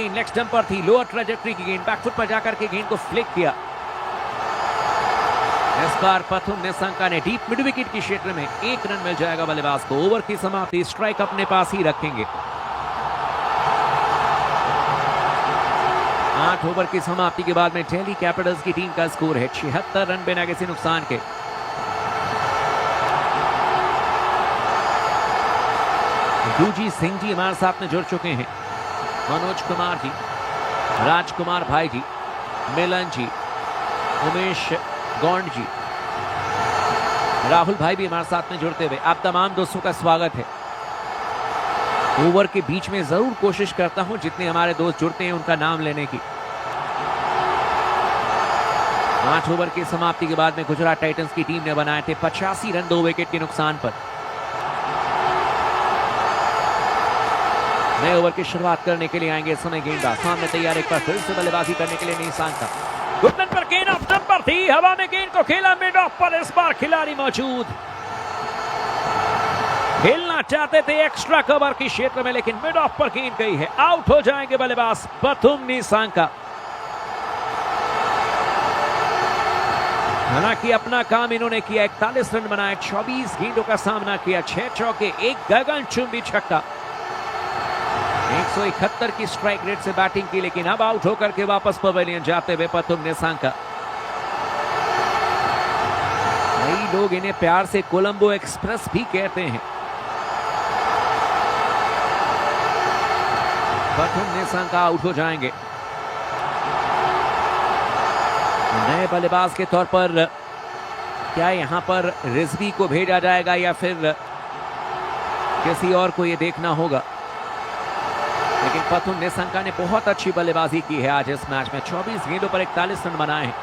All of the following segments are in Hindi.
लेग स्टंप पर थी, लोअर ट्रेजेक्टरी की गेंद, बैकफुट पर जाकर के गेंद को फ्लिक किया। इस बार पथुम निशंका ने डीप मिड विकेट के क्षेत्र में 1 रन मिल जाएगा बल्लेबाज को। ओवर की समाप्ति, स्ट्राइक अपने पास ही रखेंगे। 8 ओवर की समाप्ति के बाद में दिल्ली कैपिटल्स की टीम का स्कोर है 76 रन बिना किसी नुकसान के। दूजी सिंह जी हमारे साथ में जुड़ चुके हैं, मनोज कुमार जी, राजकुमार भाई जी, मिलन जी, उमेश गौंड जी, राहुल भाई भी हमारे साथ में जुड़ते हुए आप तमाम दोस्तों का स्वागत है। ओवर के बीच में जरूर कोशिश करता हूं जितने हमारे दोस्त जुड़ते हैं उनका नाम लेने की। 8 ओवर की समाप्ति के बाद में गुजरात टाइटंस की टीम ने बनाए थे 85 रन 2 विकेट के नुकसान पर। नए ओवर की शुरुआत करने के लिए आएंगे इस समय गेंदबाज, सामने तैयार एक बार फिर से बल्लेबाजी करने के लिए निशांका। गुडन पर गेंद ऑफ स्टंप पर थी, हवा में गेंद को खेला मिड ऑफ पर। इस बार खिलाड़ी मौजूद, खेलना चाहते थे एक्स्ट्रा कवर के क्षेत्र में, लेकिन मिड ऑफ पर गेंद गई है। आउट हो जाएंगे बल्लेबाज पथुम निशंका। हालांकि अपना काम इन्होंने किया, 41 रन बनाए, 24 गेंदों का सामना किया, 6 चौके, 1 गगनचुंबी छक्का, 171 की स्ट्राइक रेट से बैटिंग की, लेकिन अब आउट होकर के वापस पवेलियन जाते हुए पथुम निशंका। कई लोग इन्हें प्यार से कोलंबो एक्सप्रेस भी कहते हैं। पथुम निशंका आउट हो जाएंगे। नए बल्लेबाज के तौर पर क्या यहां पर रिजवी को भेजा जाएगा या फिर किसी और को, यह देखना होगा। लेकिन पथुम निशंका ने बहुत अच्छी बल्लेबाजी की है आज इस मैच में, 24 गेंदों पर 41 रन बनाए हैं।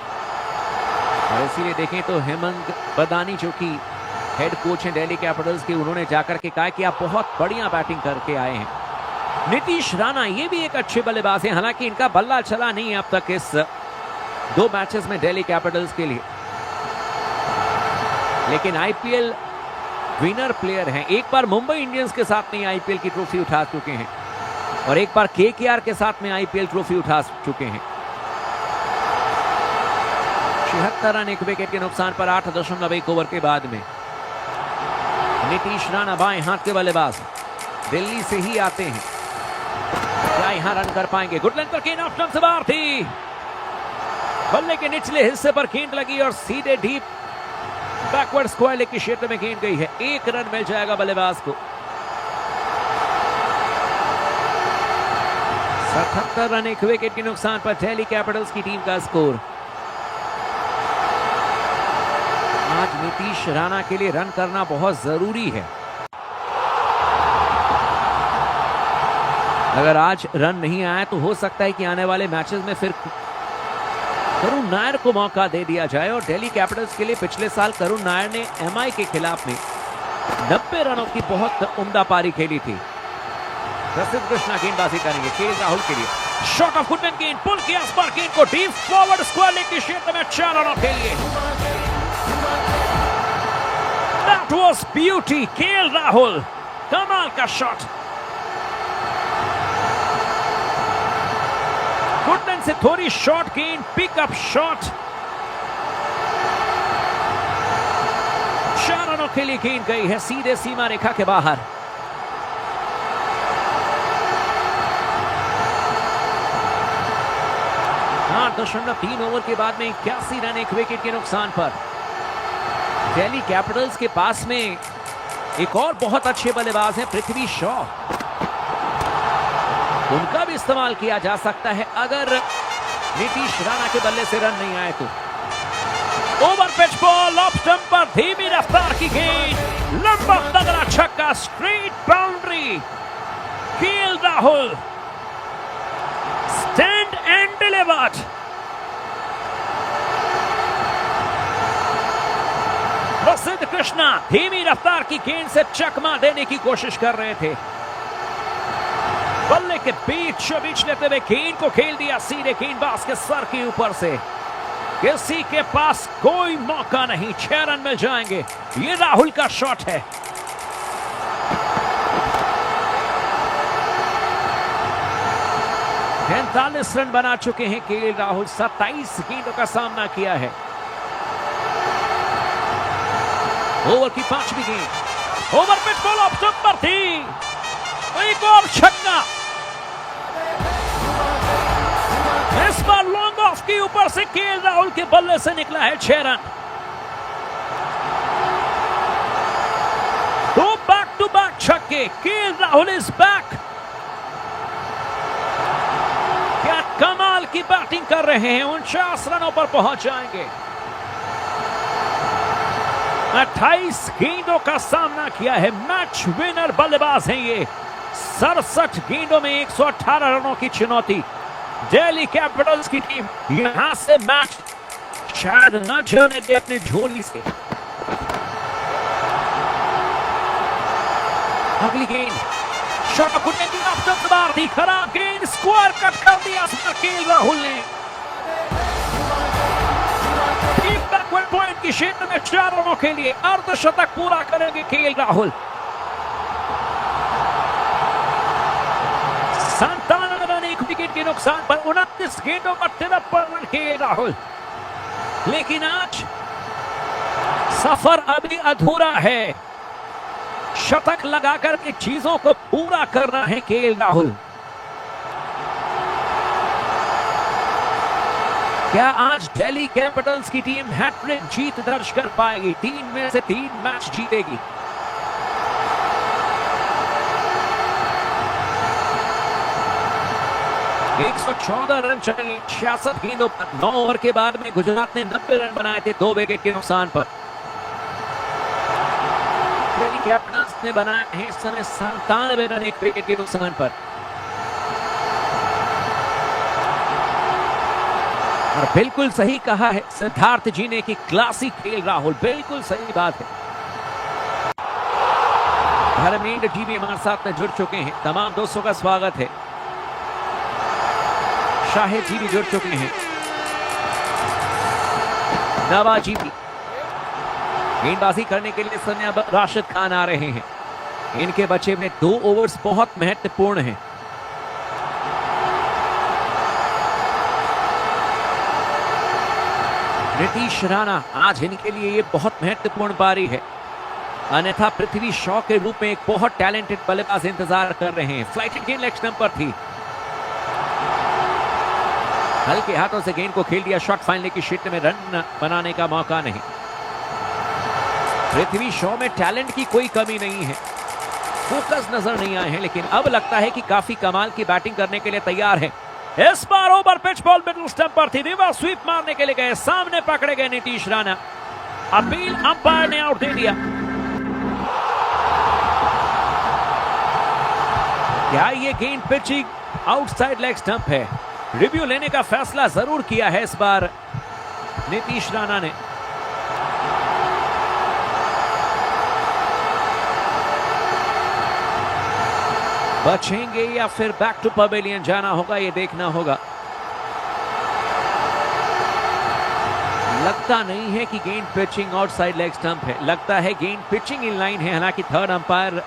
और इसीलिए देखें तो हेमंत बदानी जो कि हेड कोच हैं दिल्ली कैपिटल्स के, उन्होंने जाकर के कहा कि आप बहुत बढ़िया बैटिंग करके आए हैं। नीतीश राणा ये भी एक अच्छे बल्लेबाज हैं, हालांकि इनका बल्ला चला नहीं है अब तक इस 2 मैचेस में दिल्ली कैपिटल्स के लिए, लेकिन आईपीएल विनर प्लेयर हैं। एक बार मुंबई इंडियंस के साथ में आईपीएल की ट्रॉफी उठा चुके हैं और एक बार केकेआर के साथ में आईपीएल ट्रॉफी उठा चुके हैं। 76 रन 1 विकेट के नुकसान पर 8.1 ओवर के बाद में नीतीश राणा बाएं हाथ के बल्लेबाज दिल्ली से ही आते हैं, क्या यहां रन कर पाएंगे? गुड लेंथ पर गेंद ऑफ स्टंप से बाहर थी, बल्ले के निचले हिस्से पर गेंद लगी और सीधे डीप बैकवर्ड स्क्वायर लेग के क्षेत्र में गेंद गई है। 1 रन मिल जाएगा बल्लेबाज को। 77 रन 1 विकेट के नुकसान पर दिल्ली कैपिटल्स की टीम का स्कोर। आज नीतीश राणा के लिए रन करना बहुत जरूरी है। अगर आज रन नहीं आया तो हो सकता है कि आने वाले मैचेस में फिर करुण नायर को मौका दे दिया जाए। और दिल्ली कैपिटल्स के लिए पिछले साल करुण नायर ने एमआई के खिलाफ में 90 रनों की बहुत उम्दा पारी खेली थी। प्रसिद्ध कृष्णा गेंदबाजी करेंगे केएल राहुल के लिए, शॉट ऑफ गुडन गेंद, पुल किया इस बार गेंद को डीप फॉरवर्ड स्क्वायर लेग के क्षेत्र में 4 रनों के लिए। That was beauty, KL Rahul, कमाल का शॉट। गुडन से थोड़ी शॉर्ट गेंद, पिकअप शॉट, 4 रनों के लिए गेंद गई है सीधे सीमा रेखा के बाहर। .3 ओवर के बाद में 81 रन 1 विकेट के नुकसान पर दिल्ली कैपिटल्स के पास में एक और बहुत अच्छे बल्लेबाज हैं, पृथ्वी शॉ। उनका भी इस्तेमाल किया जा सकता है अगर नीतीश राणा के बल्ले से रन नहीं आए तो। Over pitch ball off stump पर धीमी रफ्तार की गेंद, लंबा तगड़ा छक्का, straight boundary. KL Rahul stand and delivered. प्रसिद्ध कृष्णा धीमी रफ्तार की गेंद से चकमा देने की कोशिश कर रहे थे, बल्ले के बीच लेते हुए गेंद को खेल दिया सीधे गेंदबाज के सर के ऊपर से। किसी के पास कोई मौका नहीं, 6 रन मिल जाएंगे। ये राहुल का शॉट है। 43 रन बना चुके हैं केएल राहुल, 27 गेंदों का सामना किया है। ओवर की 5वीं गेंद, over pitch ball off stump पर थी, एक और छक्का। इस बार लॉन्ग ऑफ के ऊपर से केएल राहुल के बल्ले से निकला है 6 रन। 2 बैक टू बैक छक्के, केएल राहुल इज बैक। क्या कमाल की बैटिंग कर रहे हैं, 49 रनों पर पहुंच जाएंगे। 28 गेंदों का सामना किया है, मैच विनर बल्लेबाज हैं ये। 67 गेंदों में 118 रनों की चुनौती। दिल्ली कैपिटल्स की टीम यहां से मैच शायद न जाने दे अपनी झोली से। अगली गेंद शॉट बार थी, खराब गेंद, स्क्वायर कट कर दिया केएल राहुल ने। पॉइंट की क्षेत्र में 4 रनों के लिए अर्धशतक पूरा करेंगे केएल राहुल। 97 रन एक विकेट के नुकसान पर 29 गेंदों पर 53 रन केएल राहुल। लेकिन आज सफर अभी अधूरा है, शतक लगाकर के चीजों को पूरा करना है केएल राहुल। क्या आज दिल्ली कैपिटल्स की टीम हैट्रिक जीत दर्ज कर पाएगी? 3 में से 3 मैच जीतेगी। एक 114 रन चाहिए 66 गेंदों पर। 9 ओवर के बाद में गुजरात ने 90 रन बनाए थे 2 विकेट के नुकसान पर। दिल्ली कैपिटल्स ने बनाए हैं इस समय 97 रन 1 विकेट के नुकसान पर। और बिल्कुल सही कहा है सिद्धार्थ जी ने कि क्लासिक केएल राहुल, बिल्कुल सही बात है। धर्मेंद्र जी भी हमारे साथ में जुड़ चुके हैं, तमाम दोस्तों का स्वागत है। शाहिद जी भी जुड़ चुके हैं, नवाज जी भी। गेंदबाजी करने के लिए समय अब राशिद खान आ रहे हैं। इनके बचे में 2 ओवर्स बहुत महत्वपूर्ण हैं। नीतीश राणा, आज इनके लिए ये बहुत महत्वपूर्ण पारी है, अन्यथा पृथ्वी शॉ के रूप में एक बहुत टैलेंटेड बल्लेबाज इंतजार कर रहे हैं। फ्लाइटेड गेंद लेग स्टंप पर थी, हल्के हाथों से गेंद को खेल दिया, शॉट फाइनल की क्षेत्र में रन बनाने का मौका नहीं। पृथ्वी शॉ में टैलेंट की कोई कमी नहीं है, फोकस नजर नहीं आए हैं, लेकिन अब लगता है कि काफी कमाल की बैटिंग करने के लिए तैयार है। इस बार over pitch ball middle stump पर थी, रिवर्स स्वीप मारने के लिए गए, सामने पकड़े गए नीतीश राणा। अपील अंपायर ने आउट दे दिया। क्या ये गेंद पिचिंग आउटसाइड लेग स्टंप है? रिव्यू लेने का फैसला जरूर किया है इस बार नीतीश राणा ने। बचेंगे या फिर बैक टू पवेलियन जाना होगा, ये देखना होगा। लगता नहीं है कि गेंद पिचिंग आउटसाइड लेग स्टंप है, लगता है गेंद पिचिंग इन लाइन है। हालांकि थर्ड अंपायर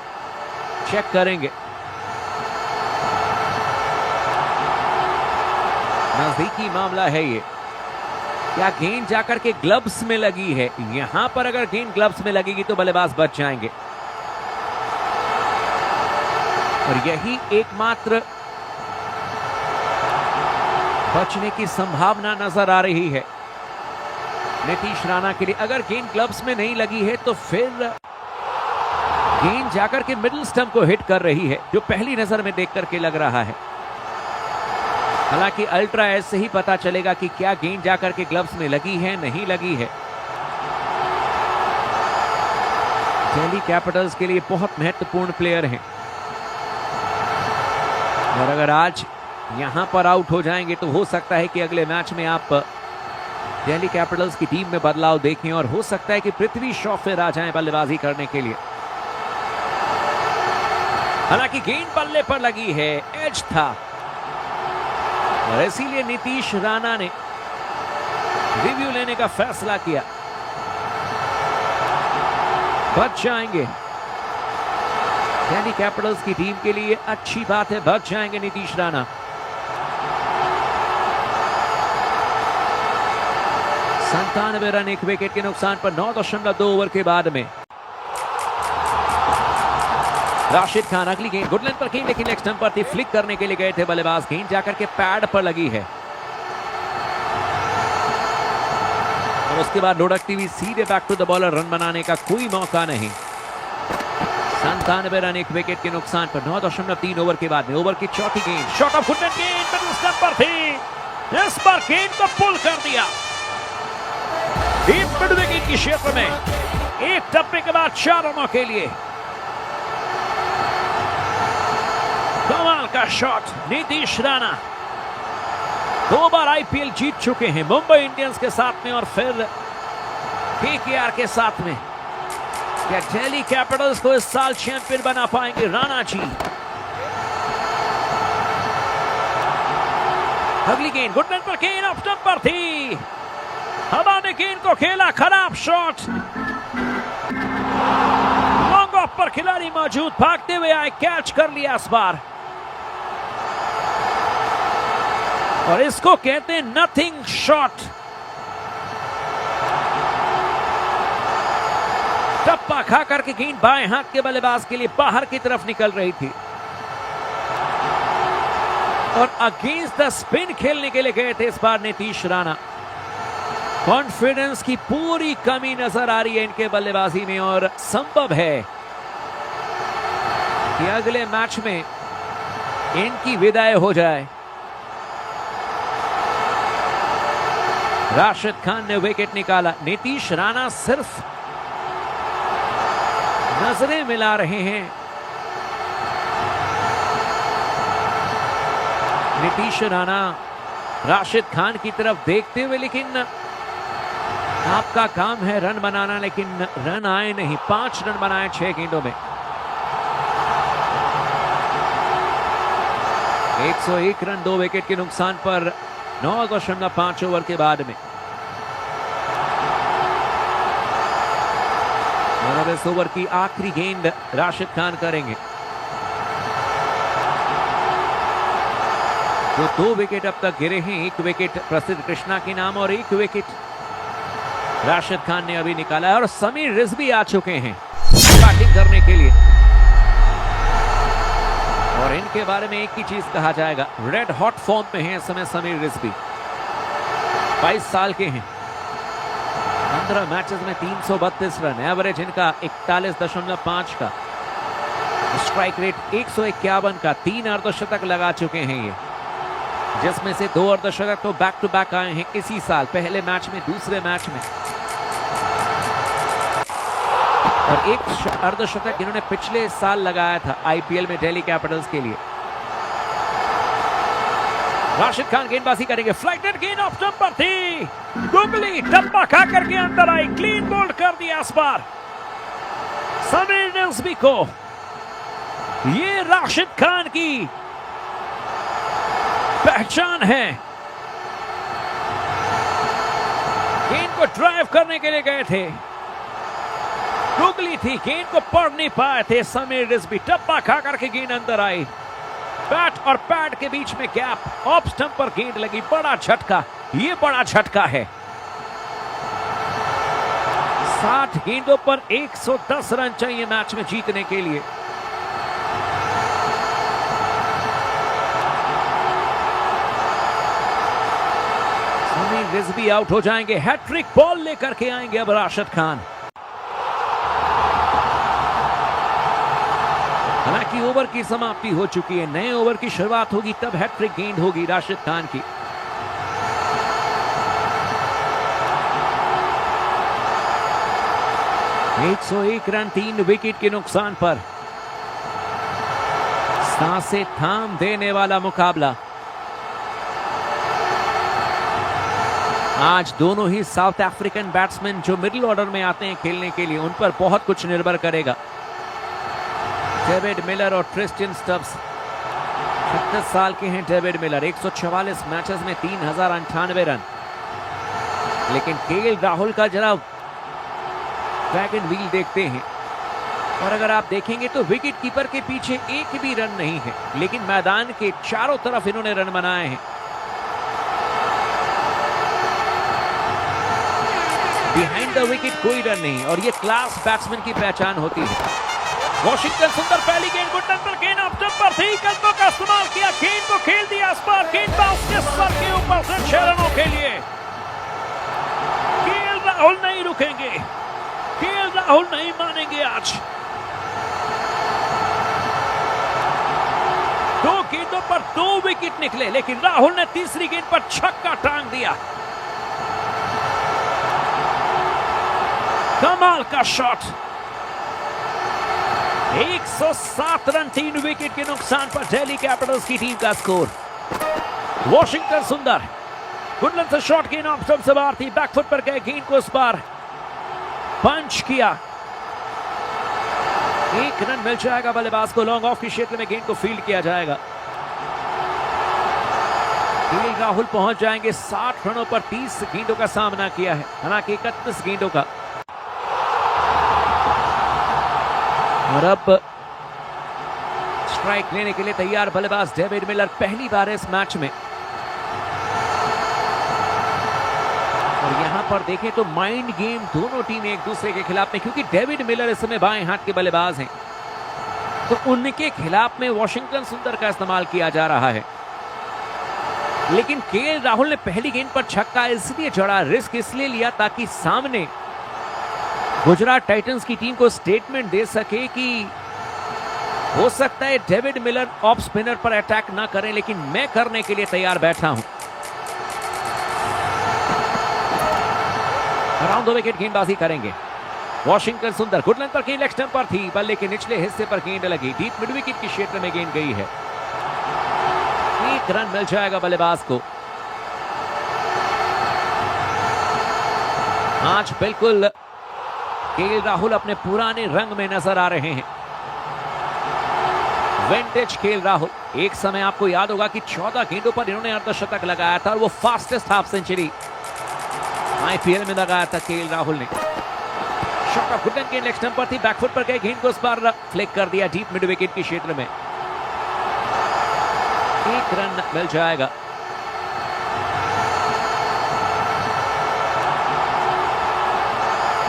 चेक करेंगे। नजदीकी मामला है ये। क्या गेंद जाकर के ग्लव्स में लगी है? यहां पर अगर गेंद ग्लव्स में लगेगी तो बल्लेबाज बच जाएंगे, और यही एकमात्र बचने की संभावना नजर आ रही है नीतीश राणा के लिए। अगर गेंद ग्लव्स में नहीं लगी है तो फिर गेंद जाकर के मिडिल स्टंप को हिट कर रही है, जो पहली नजर में देख करके लग रहा है। हालांकि अल्ट्रा एज से ही पता चलेगा कि क्या गेंद जाकर के ग्लव्स में लगी है, नहीं लगी है। दिल्ली कैपिटल्स के लिए बहुत महत्वपूर्ण प्लेयर हैं, और अगर आज यहां पर आउट हो जाएंगे तो हो सकता है कि अगले मैच में आप दिल्ली कैपिटल्स की टीम में बदलाव देखें, और हो सकता है कि पृथ्वी शॉ फिर आ जाएं बल्लेबाजी करने के लिए। हालांकि गेंद बल्ले पर लगी है, एज था, और इसीलिए नीतीश राणा ने रिव्यू लेने का फैसला किया। बच जाएंगे दिल्ली कैपिटल्स की टीम के लिए अच्छी बात है, बच जाएंगे नीतीश राणा। 97 रन एक विकेट के नुकसान पर 9.2 ओवर के बाद में। राशिद खान अगली गेंद गुड लेंथ पर की, लेकिन लेग स्टंप पर थी, फ्लिक करने के लिए गए थे बल्लेबाज, गेंद जाकर के पैड पर लगी है और उसके बाद लुढ़कती हुई सीधे back to the bowler, run बनाने का कोई मौका नहीं। 97 रन एक विकेट के नुकसान पर 9.3 ओवर के बाद में। ओवर की चौथी गेंद, शॉट ऑफ गुड लेंथ, गेंद मिडिल स्टंप पर थी, इस बार गेंद को पुल कर दिया डीप मिड विकेट के क्षेत्र में। एक टप्पे के बाद 4 रनों के लिए कमाल का शॉट। नीतीश राणा 2 बार आईपीएल जीत चुके हैं, मुंबई इंडियंस के साथ में और फिर केकेआर के साथ में। क्या दिल्ली कैपिटल्स को इस साल चैंपियन बना पाएंगे राणा जी? अगली गेंद गुड लेंथ पर, गेंद ऑफ स्टंप पर थी, हवा ने गेंद को खेला, खराब शॉट। लॉन्ग ऑफ पर खिलाड़ी मौजूद, भागते हुए आए, कैच कर लिया इस बार और इसको कहते हैं नथिंग शॉट। टप्पा खा करके गेंद बाएं हाथ के बल्लेबाज के लिए बाहर की तरफ निकल रही थी और अगेंस्ट द स्पिन खेलने के लिए गए थे इस बार नीतीश राणा। कॉन्फिडेंस की पूरी कमी नजर आ रही है इनके बल्लेबाजी में और संभव है कि अगले मैच में इनकी विदाई हो जाए। राशिद खान ने विकेट निकाला, नीतीश राणा सिर्फ नजरें मिला रहे हैं। नीतीश राणा राशिद खान की तरफ देखते हुए, लेकिन आपका काम है रन बनाना, लेकिन रन आए नहीं। 5 रन बनाए 6 गेंदों में। 101 रन 2 विकेट के नुकसान पर 9.5 ओवर के बाद में। और अब इस ओवर की आखिरी गेंद राशिद खान करेंगे। तो 2 विकेट अब तक गिरे हैं, 1 विकेट प्रसिद्ध कृष्णा के नाम और 1 विकेट राशिद खान ने अभी निकाला है। और समीर रिजवी आ चुके हैं बैटिंग करने के लिए और इनके बारे में एक ही चीज कहा जाएगा, रेड हॉट फॉर्म में है इस समय समीर रिजवी। 22 साल के हैं, 15 मैचेस में 332 रन, एवरेज इनका 41.5 का, स्ट्राइक रेट 151 का, 3 अर्धशतक लगा चुके हैं ये, जिसमें से 2 अर्धशतक तो बैक टू बैक आए हैं इसी साल, पहले मैच में, दूसरे मैच में, और 1 अर्धशतक इन्होंने पिछले साल लगाया था आईपीएल में दिल्ली कैपिटल्स के लिए। राशिद खान गेंदबाजी करेंगे, फ्लाइटेड गेंद ऑफ स्टंप पर थी, गुगली टप्पा खा करके अंदर आई, क्लीन बोल्ड कर दिया इस बार समीर रिजवी को। ये राशिद खान की पहचान है। गेंद को ड्राइव करने के लिए गए थे, गुगली थी, गेंद को पढ़ नहीं पाए थे समीर रिजवी, टप्पा खा करके गेंद अंदर आई, बैट और पैड के बीच में गैप, ऑफ स्टंप पर गेंद लगी, बड़ा झटका, ये बड़ा झटका है। 60 गेंदों पर 110 रन चाहिए मैच में जीतने के लिए। समीर रिजवी आउट हो जाएंगे, हैट्रिक बॉल लेकर के आएंगे अब राशिद खान। हालांकि ओवर की समाप्ति हो चुकी है, नए ओवर की शुरुआत होगी, तब हैट्रिक गेंद होगी राशिद खान की। एक 101 रन 3 विकेट के नुकसान पर सांसें थाम देने वाला मुकाबला। आज दोनों ही साउथ अफ्रीकन बैट्समैन जो मिडिल ऑर्डर में आते हैं खेलने के लिए, उन पर बहुत कुछ निर्भर करेगा। डेविड मिलर और ट्रिस्टियन स्टब्स, 36 साल के हैं डेविड मिलर, 144 मैचेस में 3098 रन, लेकिन केएल राहुल का जरा ड्रैगन व्हील देखते हैं और अगर आप देखेंगे तो विकेट कीपर के पीछे एक भी रन नहीं है, लेकिन मैदान के चारों तरफ इन्होंने रन बनाए हैं। बिहाइंड द विकेट कोई रन नहीं, और ये क्लास बैट्समैन की पहचान होती है। वॉशिंगटन सुंदर पहली गेंद गुडन पर, गेंद ऑफ स्टंप पर थी, कदमों का इस्तेमाल किया, गेंद को खेल दिया इस पर, गेंद बाउंस के सर के ऊपर से 6 रनों के लिए। केएल राहुल नहीं रुकेंगे, केएल राहुल नहीं मानेंगे आज। 2 गेंदों पर 2 विकेट निकले, लेकिन राहुल ने तीसरी गेंद पर छक्का टांग दिया। कमाल का शॉट। 107 रन 3 विकेट के नुकसान पर दिल्ली कैपिटल्स की टीम का स्कोर। वॉशिंगटन सुंदर गुडलन से शॉट, गेंद ऑफ स्टंप से बाहर थी, बैकफुट पर गए, गेंद को इस बार पंच किया। 1 रन मिल जाएगा बल्लेबाज को, लॉन्ग ऑफ के क्षेत्र में गेंद को फील्ड किया जाएगा। केएल राहुल पहुंच जाएंगे 60 रनों पर, 30 गेंदों का सामना किया है, हालांकि 31 गेंदों का। और अब स्ट्राइक लेने के लिए तैयार बल्लेबाज डेविड मिलर, पहली बार इस मैच में। और यहां पर देखें तो माइंड गेम दोनों टीमें एक दूसरे के खिलाफ में, क्योंकि डेविड मिलर इस समय बाएं हाथ के बल्लेबाज हैं, तो उनके खिलाफ में वॉशिंगटन सुंदर का इस्तेमाल किया जा रहा है। लेकिन केएल राहुल ने पहली गेंद पर छक्का इसलिए जड़ा, रिस्क इसलिए लिया ताकि सामने गुजरात टाइटंस की टीम को स्टेटमेंट दे सके कि हो सकता है डेविड मिलर ऑफ स्पिनर पर अटैक ना करें, लेकिन मैं करने के लिए तैयार बैठा हूं। अराउंड 2 विकेट गेंदबाजी करेंगे वॉशिंगटन सुंदर। गुडलन पर गेंद लेग स्टंप पर थी, बल्ले के निचले हिस्से पर गेंद लगी, डीप मिड विकेट के क्षेत्र में गेंद गई है। 1 रन मिल जाएगा बल्लेबाज को। आज बिल्कुल केएल राहुल अपने पुराने रंग में नजर आ रहे हैं। Vintage KL Rahul. एक समय आपको याद होगा कि 14 गेंदों पर इन्होंने अर्धशतक लगाया था, और वो फास्टेस्ट हाफ सेंचुरी आईपीएल में लगाया था केएल राहुल ने। शॉट ऑफ गुडन, गेंद लेग स्टंप पर थी, बैकफुट पर गए, गेंद को इस बार फ्लिक कर दिया डीप मिड विकेट के क्षेत्र में। 1 रन मिल जाएगा।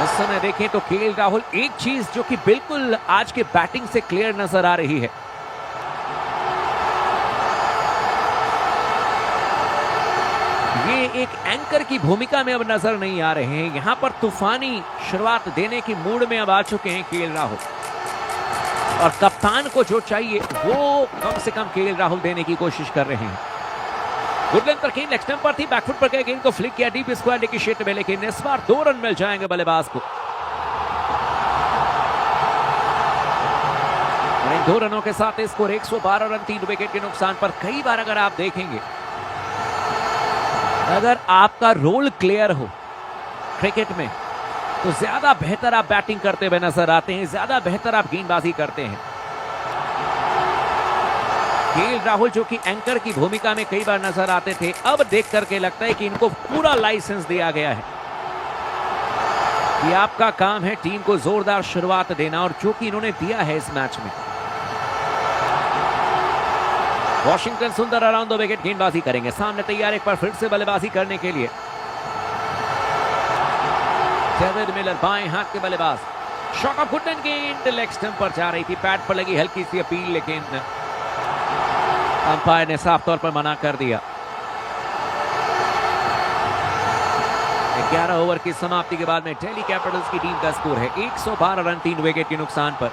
इस समय देखें तो केएल राहुल, एक चीज जो कि बिल्कुल आज के बैटिंग से क्लियर नजर आ रही है, ये एक एंकर की भूमिका में अब नजर नहीं आ रहे हैं। यहां पर तूफानी शुरुआत देने की मूड में अब आ चुके हैं केएल राहुल, और कप्तान को जो चाहिए वो कम से कम केएल राहुल देने की कोशिश कर रहे हैं। गुडलन पर गेंद लेग स्टंप पर थी, बैकफुट पर गए, गेंद को फ्लिक किया डीप स्क्वायर के क्षेत्र में, लेकिन इस बार 2 रन मिल जाएंगे बल्लेबाज को। और इन 2 रनों के साथ स्कोर 112 रन 3 विकेट के नुकसान पर। कई बार अगर आप देखेंगे, अगर आपका रोल क्लियर हो क्रिकेट में, तो ज्यादा बेहतर आप बैटिंग करते हुए नजर आते हैं, ज्यादा बेहतर आप गेंदबाजी करते हैं। केएल राहुल जो कि एंकर की भूमिका में कई बार नजर आते थे, अब देख करके लगता है कि इनको पूरा लाइसेंस दिया गया है कि आपका काम है टीम को जोरदार शुरुआत देना, और जो कि इन्होंने दिया है इस मैच में। वॉशिंगटन सुंदर अराउंड 2 विकेट गेंदबाजी करेंगे, सामने तैयार एक बार फिर से बल्लेबाजी करने के लिए डेविड मिलर, बाएं हाथ के बल्लेबाज। शॉट ऑफ गुडन, गेंद लेग स्टंप पर जा रही थी, पैड पर लगी हल्की सी अपील, लेकिन अंपायर ने साफ तौर पर मना कर दिया। 11 ओवर की समाप्ति के बाद में दिल्ली कैपिटल्स की टीम का स्कोर है 112 रन 3 विकेट के नुकसान पर।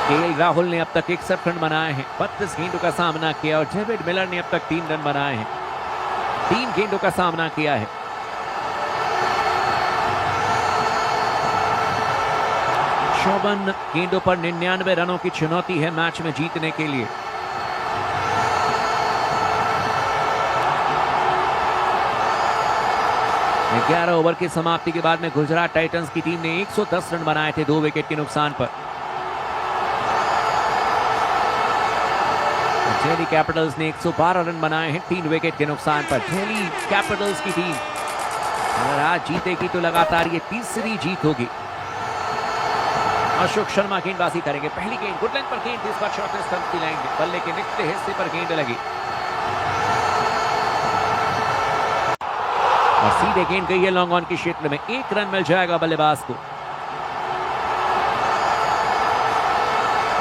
केएल राहुल ने अब तक 61 रन बनाए हैं, 32 गेंदों का सामना किया, और डेविड मिलर ने अब तक 3 रन बनाए हैं, 3 गेंदों का सामना किया है। शोभन गेंदों पर 99 रनों की चुनौती है मैच में जीतने के लिए। ग्यारह ओवर की समाप्ति के बाद में गुजरात टाइटंस की टीम ने 110 रन बनाए थे 2 विकेट के नुकसान पर। दिल्ली कैपिटल्स ने 112 रन बनाए हैं 3 विकेट के नुकसान पर। दिल्ली कैपिटल्स की टीम अगर आज जीतेगी तो लगातार ये तीसरी जीत होगी। अशोक शर्मा गेंदबाजी करेंगे, पहली गेंद गुड लेंथ पर गेंद, इस बार शॉर्ट स्टंप की लाइन बल्ले के निचले हिस्से पर गेंद लगी। और सीधे गेंद गई है लॉन्ग ऑन के क्षेत्र में। 1 रन मिल जाएगा बल्लेबाज को।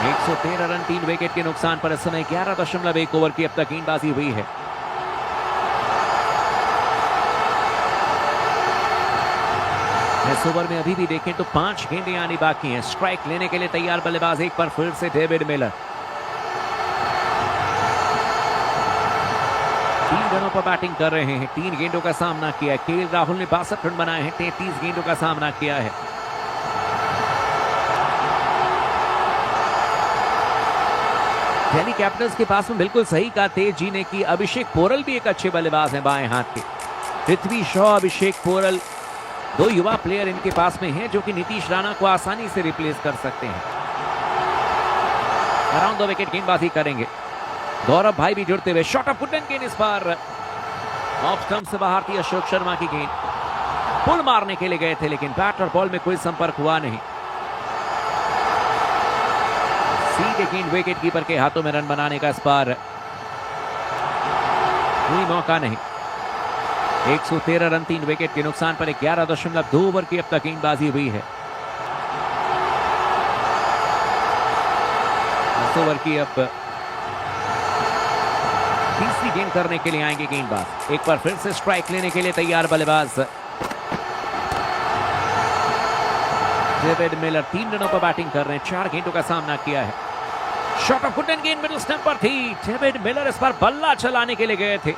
113 रन 3 विकेट के नुकसान पर इस समय 11.1 ओवर की अब तक गेंदबाजी हुई है। इस ओवर में अभी भी देखें तो 5 गेंदें आनी बाकी हैं। स्ट्राइक लेने के लिए तैयार बल्लेबाज। एक बार फिर से डेविड मिलर 3 रनों पर बैटिंग कर रहे हैं। 3 गेंदों का सामना किया है। केएल राहुल ने 62 रन बनाए हैं। 33 गेंदों का सामना किया है। दिल्ली कैपिटल्स के पास में बिल्कुल सही कहा तेज जी ने कि अभिषेक पोरल भी एक अच्छे बल्लेबाज हैं बाएं हाथ के। पृथ्वी शॉ, अभिषेक पोरल 2 युवा प्लेयर इनके पास में हैं जो कि नीतीश राणा को आसानी से रिप्लेस कर सकते हैं। अराउंड द विकेट गेंदबाजी करेंगे। गौरव भाई भी जुड़ते हुए। शॉट ऑफ वुडन गेंद इस बार ऑफ स्टंप से बाहर थी। अशोक शर्मा की गेंद पुल मारने के लिए गए थे लेकिन बैट और बॉल में कोई संपर्क हुआ नहीं। सीधे गेंद विकेट कीपर के हाथों में रन बनाने का इस बार कोई मौका नहीं। 113 रन 3 विकेट के नुकसान पर 11.2 ओवर की अब तक गेंदबाजी हुई है। इस ओवर की अब तीसरी गेंद करने के लिए आएंगे गेंदबाज। एक बार फिर से स्ट्राइक लेने के लिए तैयार बल्लेबाज डेविड मिलर 3 रनों पर बैटिंग कर रहे हैं। 4 गेंदों का सामना किया है। शॉट ऑफ वुडन गेंद मिडिल स्टंप पर थी। डेविड मिलर इस बार बल्ला चलाने के लिए गए थे।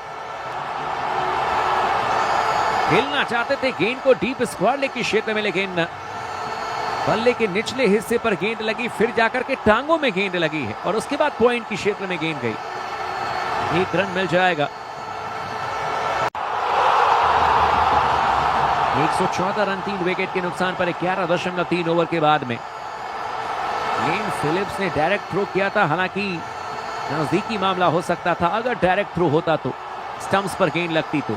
खेलना चाहते थे गेंद को डीप स्क्वायर लेग के क्षेत्र में लेकिन बल्ले के निचले हिस्से पर गेंद लगी। फिर जाकर के टांगों में गेंद लगी है और उसके बाद पॉइंट के क्षेत्र में गेंद गई। 1 रन मिल जाएगा। 114 रन 3 विकेट के नुकसान पर 11.3 ओवर के बाद में ग्लेन फिलिप्स ने डायरेक्ट थ्रो किया था। हालांकि नजदीकी मामला हो सकता था। अगर डायरेक्ट थ्रो होता तो स्टंप्स पर गेंद लगती तो।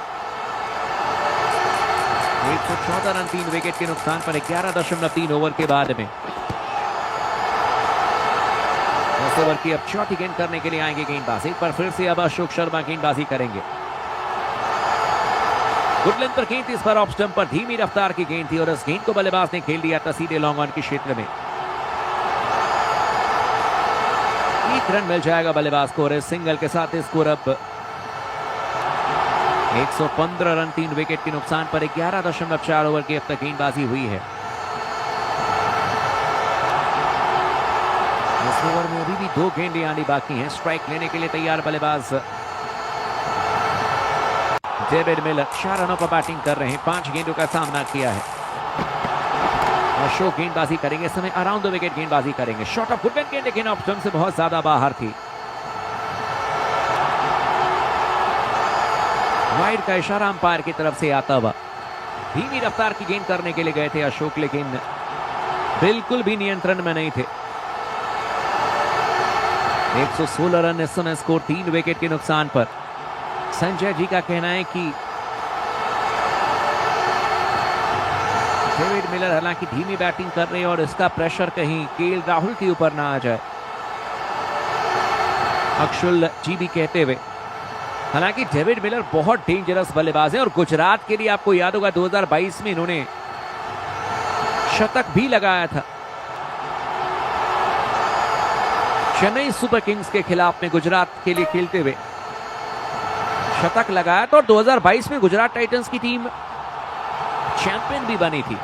114 रन 3 विकेट के नुकसान पर 11.3 ओवर के बाद में 10 ओवर की अब चौथी गेंद करने के लिए आएंगे गेंदबाज। एक बार फिर से अब अशोक शर्मा गेंदबाजी करेंगे। गुड लेंथ पर गेंद इस बार ऑफ स्टंप पर धीमी रफ्तार की गेंद थी और इस गेंद को बल्लेबाज ने खेल दिया था सीधे लॉन्ग ऑन के क्षेत्र में। 1 रन मिल जाएगा बल्लेबाज को और इस सिंगल के साथ स्कोर अब 115 रन 3 विकेट के नुकसान पर 11.4 ओवर की अब तक गेंदबाजी हुई है। इस ओवर में अभी भी 2 गेंदें आनी बाकी हैं। स्ट्राइक लेने के लिए तैयार बल्लेबाज डेविड मिलर 4 रनों पर बैटिंग कर रहे हैं। 5 गेंदों का सामना किया है। अशोक गेंदबाजी करेंगे। इस समय अराउंड द विकेट गेंदबाजी करेंगे। शॉट ऑफ वुडन गेंद लेकिन ऑफ स्टंप से बहुत ज्यादा बाहर थी। वाइड का इशारा अंपायर की तरफ से आता हुआ। धीमी रफ्तार की गेंद करने के लिए गए थे अशोक लेकिन बिल्कुल भी नियंत्रण में नहीं थे। 116 रन इस समय स्कोर 3 विकेट के नुकसान पर। संजय जी का कहना है कि डेविड मिलर हालांकि धीमी बैटिंग कर रहे हैं और इसका प्रेशर कहीं केएल राहुल के ऊपर ना आ जाए। अक्षुल जी भी कहते हुए हालांकि डेविड मिलर बहुत डेंजरस बल्लेबाज है और गुजरात के लिए आपको याद होगा 2022 में इन्होंने शतक भी लगाया था चेन्नई सुपर किंग्स के खिलाफ में। गुजरात के लिए खेलते हुए शतक लगाया था और 2022 में गुजरात टाइटंस की टीम चैंपियन भी बनी थी।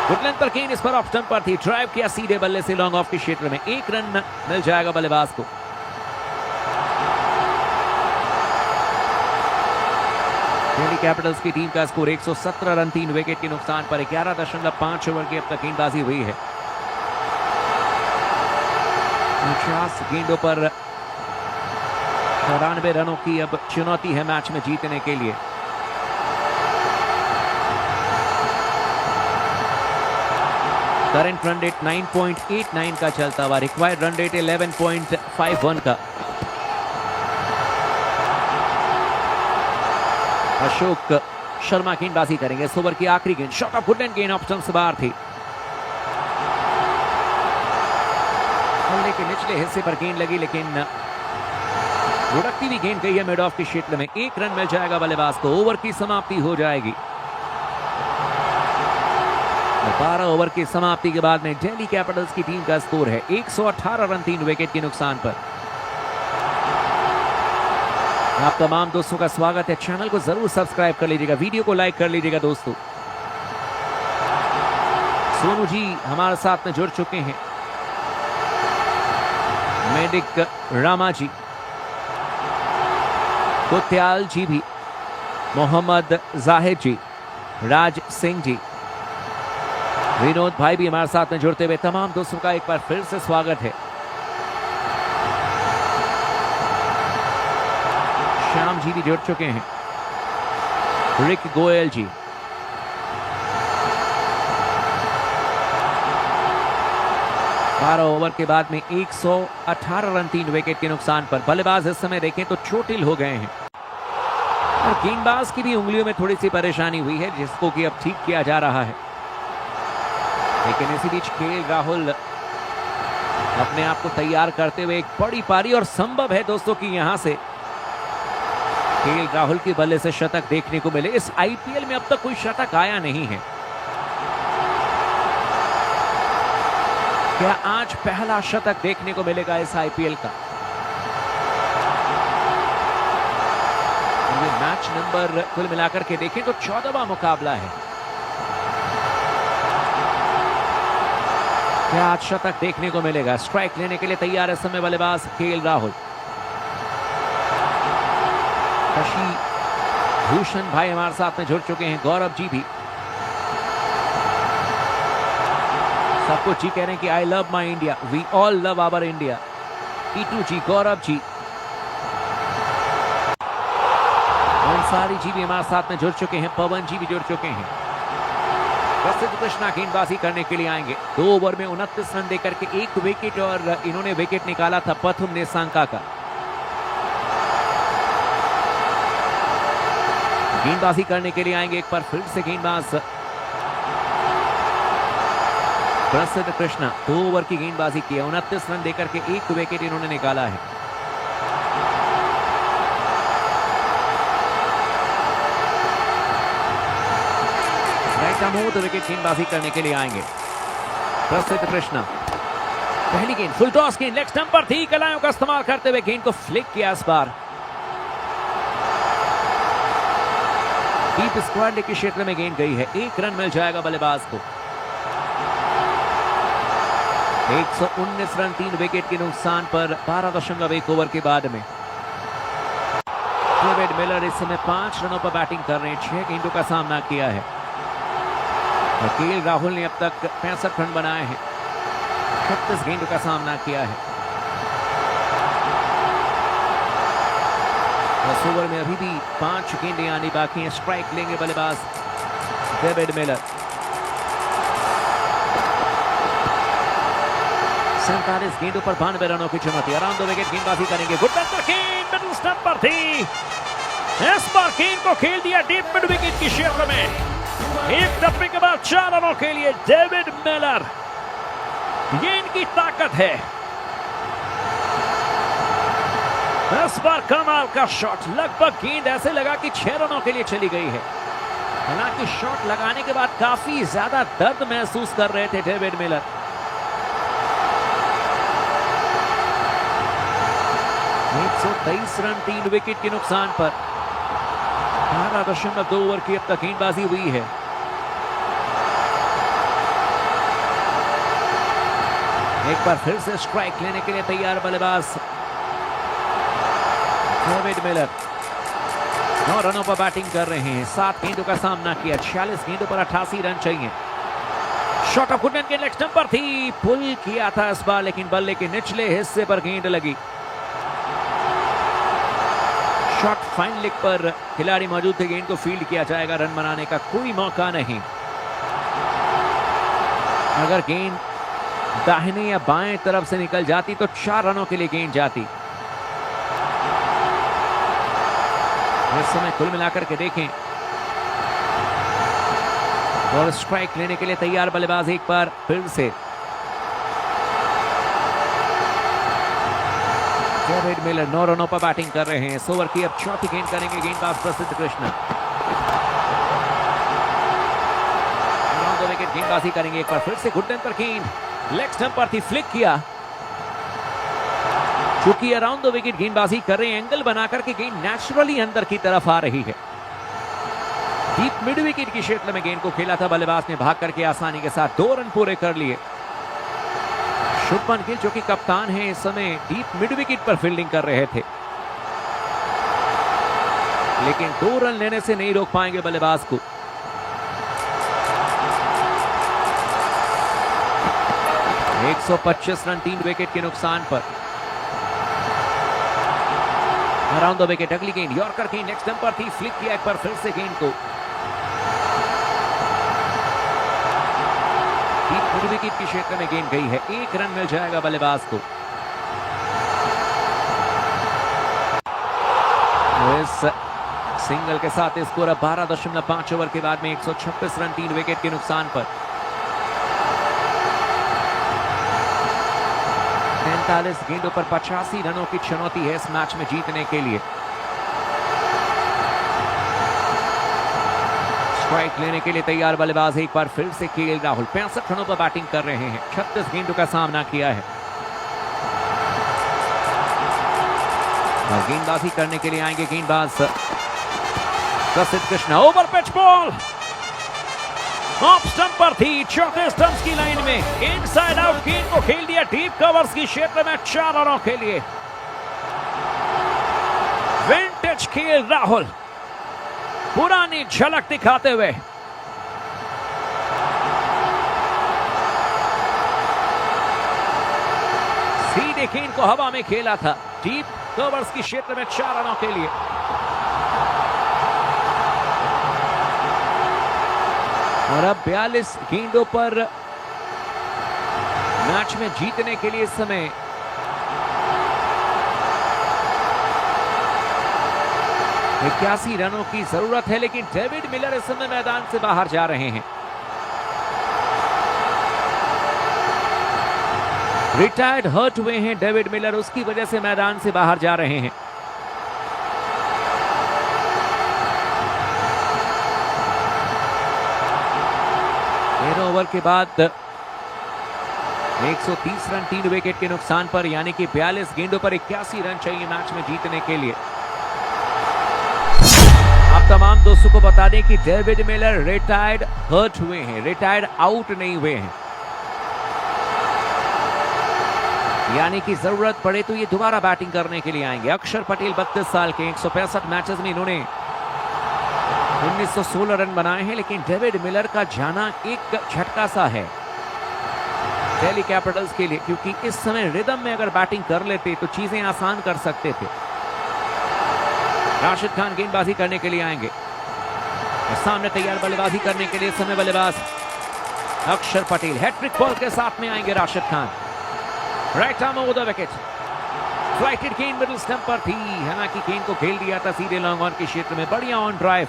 गुडलैंड पर गेंद इस पर ऑफ स्टंप पर थी। ड्राइव किया सीधे बल्ले से लॉन्ग ऑफ के क्षेत्र में। 1 रन मिल जाएगा बल्लेबाज को। दिल्ली कैपिटल्स की टीम का स्कोर 117 रन 3 विकेट के नुकसान पर 11.5 ओवर की अब तक गेंदबाजी हुई है। 49 गेंदों पर 94 रनों की अब चुनौती है मैच में जीतने के लिए। करंट रन रेट 9.89 का चलता हुआ। रिक्वायर्ड रन रेट 11.51 का। अशोक शर्मा गेंदबाजी करेंगे। इस ओवर की आखिरी गेंद शॉट ऑफ वुडन गेंद ऑफ स्टंप से बाहर थी। बल्ले के निचले हिस्से पर गेंद लगी लेकिन लुढ़कती भी गेंद गई है मिड ऑफ के क्षेत्र में, 1 रन मिल जाएगा बल्लेबाज को। ओवर की समाप्ति हो जाएगी। 12 ओवर की समाप्ति के बाद में दिल्ली कैपिटल्स की टीम का स्कोर है 118 रन 3 विकेट के नुकसान पर। आप तमाम दोस्तों का स्वागत है। चैनल को जरूर सब्सक्राइब कर लीजिएगा, वीडियो को लाइक कर लीजिएगा दोस्तों। सोनू जी हमारे साथ में जुड़ चुके हैं, मेडिक रामा जी, कुत्याल जी भी, मोहम्मद जाहिद जी, राज सिंह जी, विनोद भाई भी हमारे साथ में जुड़ते हुए तमाम दोस्तों का एक बार फिर से स्वागत है। श्याम जी भी जुड़ चुके हैं, रिक गोयल जी, बारह ओवर के बाद में 118 रन 3 विकेट के नुकसान पर। बल्लेबाज इस समय देखें तो चोटिल हो गए हैं और गेंदबाज की भी उंगलियों में थोड़ी सी परेशानी हुई है, जिसको कि अब ठीक किया जा रहा है। लेकिन इसी बीच केएल राहुल अपने आप को तैयार करते हुए एक बड़ी पारी, और संभव है दोस्तों कि यहां से केएल राहुल के बल्ले से शतक देखने को मिले। इस आईपीएल में अब तक कोई शतक आया नहीं है। क्या आज पहला शतक देखने को मिलेगा इस आईपीएल का? ये मैच नंबर कुल मिलाकर के देखें तो 14वां मुकाबला है। क्या आज शतक देखने को मिलेगा? स्ट्राइक लेने के लिए तैयार है समय बल्लेबाज केएल राहुल। शशि भूषण भाई हमारे साथ में जुड़ चुके हैं, गौरव जी भी। सबको जी कह रहे हैं कि I love my India, we all love our India. Titu ji, Gaurav ji, Ansari ji भी हमारे साथ में जुड़ चुके हैं, पवन जी भी जुड़ चुके हैं। प्रसिद्ध कृष्णा गेंदबाजी करने के लिए आएंगे। 2 ओवर में 29 रन देकर के 1 विकेट, और इन्होंने विकेट निकाला था प्रथम निसांका का। गेंदबाजी करने के लिए आएंगे एक बार फिर से गेंदबाज प्रसिद्ध कृष्णा। 2 ओवर की गेंदबाजी की है, 29 रन देकर के 1 विकेट इन्होंने निकाला है। राइट विकेट गेंदबाजी करने के लिए आएंगे प्रसिद्ध कृष्णा। पहली गेंद फुल टॉस गेंद लेग स्टंप पर थी, कलायों का इस्तेमाल करते हुए गेंद को फ्लिक किया इस बार। डीप स्क्वायर लेग के क्षेत्र में गेंद गई है, 1 रन मिल जाएगा बल्लेबाज को। 119 रन 3 विकेट के नुकसान पर 12.1 ओवर के बाद में डेविड मिलर इस समय 5 रनों पर बैटिंग कर रहे हैं, 6 गेंदों का सामना किया है। केएल राहुल ने अब तक 65 रन बनाए हैं, 36 गेंदों का सामना किया है। 10 ओवर में अभी भी 5 गेंदें आनी बाकी हैं। स्ट्राइक लेंगे बल्लेबाज डेविड मिलर। 47 गेंदों पर 92 रनों की चुनौती, आराम 2 विकेट गेंदबाजी करेंगे। गुड गेंद मिडिल स्टंप पर थी, इस बार गेंद को खेल दिया डीप मिड विकेट के क्षेत्र में। एक टप्पे के बाद 4 रनों के लिए डेविड मिलर। गेंद की ताकत है, इस बार कमाल का शॉट। लगभग गेंद ऐसे लगा कि 6 रनों के लिए चली गई है। हालांकि शॉट लगाने के बाद काफी ज्यादा दर्द महसूस कर रहे थे डेविड मिलर। एक 123 रन 3 विकेट के नुकसान पर 18.2 ओवर की अब तक गेंदबाजी हुई है। एक बार फिर से स्ट्राइक लेने के लिए तैयार बल्लेबाज डेविड मिलर। 9 रनों पर बैटिंग कर रहे हैं, 7 गेंदों का सामना किया, 46 गेंदों पर 88 रन चाहिए। शॉट ऑफ गुडमैन के लेग स्टंप पर थी, पुल किया था इस बार, लेकिन बल्ले के निचले हिस्से पर गेंद लगी। शॉट फाइन लेग पर खिलाड़ी मौजूद थे, गेंद को फील्ड किया जाएगा, रन बनाने का कोई मौका नहीं। अगर गेंद दाहिने या बाएं तरफ से निकल जाती तो 4 रनों के लिए गेंद जाती। इस समय कुल मिलाकर के देखें और स्ट्राइक लेने के लिए तैयार बल्लेबाज एक बार फिर से डेविड मिलर 9 रनों पर बैटिंग कर रहे हैं। इस ओवर की अब चौथी गेंद करेंगे गेंदबाज प्रसिद्ध कृष्णा। विकेट गेंदबाजी करेंगे एक बार फिर से। गुड पर गेंद लेग स्टंप पर थी, फ्लिक किया। चूंकि अराउंड द विकेट गेंदबाजी कर रहे हैं, एंगल बनाकर के गेंद नेचुरली अंदर की तरफ आ रही है। डीप मिड विकेट के क्षेत्र में गेंद को खेला था, बल्लेबाज ने भाग करके आसानी के साथ 2 रन पूरे कर लिए। शुभमन गिल जो कि कप्तान है, इस समय डीप मिड विकेट पर फील्डिंग कर रहे थे, लेकिन 2 रन लेने से नहीं रोक पाएंगे बल्लेबाज को। एक 125 रन 3 विकेट के नुकसान पर। अराउंड द विकेट अगली गेंद यॉर्कर गेंद नेक्स्ट स्टंप पर थी, फ्लिक किया एक बार फिर से गेंद को। मिड विकेट के क्षेत्र में गेंद गई है, 1 रन मिल जाएगा बल्लेबाज को। इस सिंगल के साथ स्कोर अब 12.5 ओवर के बाद में 126 रन 3 विकेट के नुकसान पर। 43 गेंदों पर 85 रनों की चुनौती है इस मैच में जीतने के लिए। स्ट्राइक लेने के लिए तैयार बल्लेबाज एक बार फिर से केएल राहुल 65 रनों पर बैटिंग कर रहे हैं। 36 गेंदों का सामना किया है और गेंदबाजी करने के लिए आएंगे गेंदबाज प्रसिद्ध Krishna. Over pitch ball off stump पर थी, चौथे स्टंप्स की लाइन में इनसाइड आउट गेंद को खेल दिया डीप कवर्स की क्षेत्र में 4 रनों के लिए। विंटेज केएल राहुल पुरानी झलक दिखाते हुए सीधे गेंद को हवा में खेला था डीप कवर्स की क्षेत्र में 4 रनों के लिए। और अब 42 गेंदों पर मैच में जीतने के लिए इस समय 81 रनों की जरूरत है, लेकिन डेविड मिलर इस समय मैदान से बाहर जा रहे हैं। रिटायर्ड हर्ट हुए हैं डेविड मिलर, उसकी वजह से मैदान से बाहर जा रहे हैं। ओवर के बाद 130 रन 3 विकेट के नुकसान पर, यानी कि 42 गेंदों पर 81 रन चाहिए मैच में जीतने के लिए। आप तमाम दोस्तों को बता दें कि डेविड मिलर रिटायर्ड हर्ट हुए हैं, रिटायर्ड आउट नहीं हुए हैं, यानी कि जरूरत पड़े तो ये दोबारा बैटिंग करने के लिए आएंगे। अक्षर पटेल 32 साल के 165 मैचेस में इन्होंने 1916 रन बनाए हैं, लेकिन डेविड मिलर का जाना एक झटका सा है दिल्ली कैपिटल्स के लिए, क्योंकि इस समय रिदम में अगर बैटिंग कर लेते तो चीजें आसान कर सकते थे। राशिद खान गेंदबाजी करने के लिए आएंगे, सामने तैयार बल्लेबाजी करने के लिए समय बल्लेबाज अक्षर पटेल। हैट्रिक बॉल के साथ में आएंगे Rashid Khan. Right arm over the wicket, flighted गेंद मिडिल स्टंप पर थी, हालांकि गेंद को खेल दिया था सीधे लॉन्ग ऑन के क्षेत्र में। बढ़िया ऑन ड्राइव,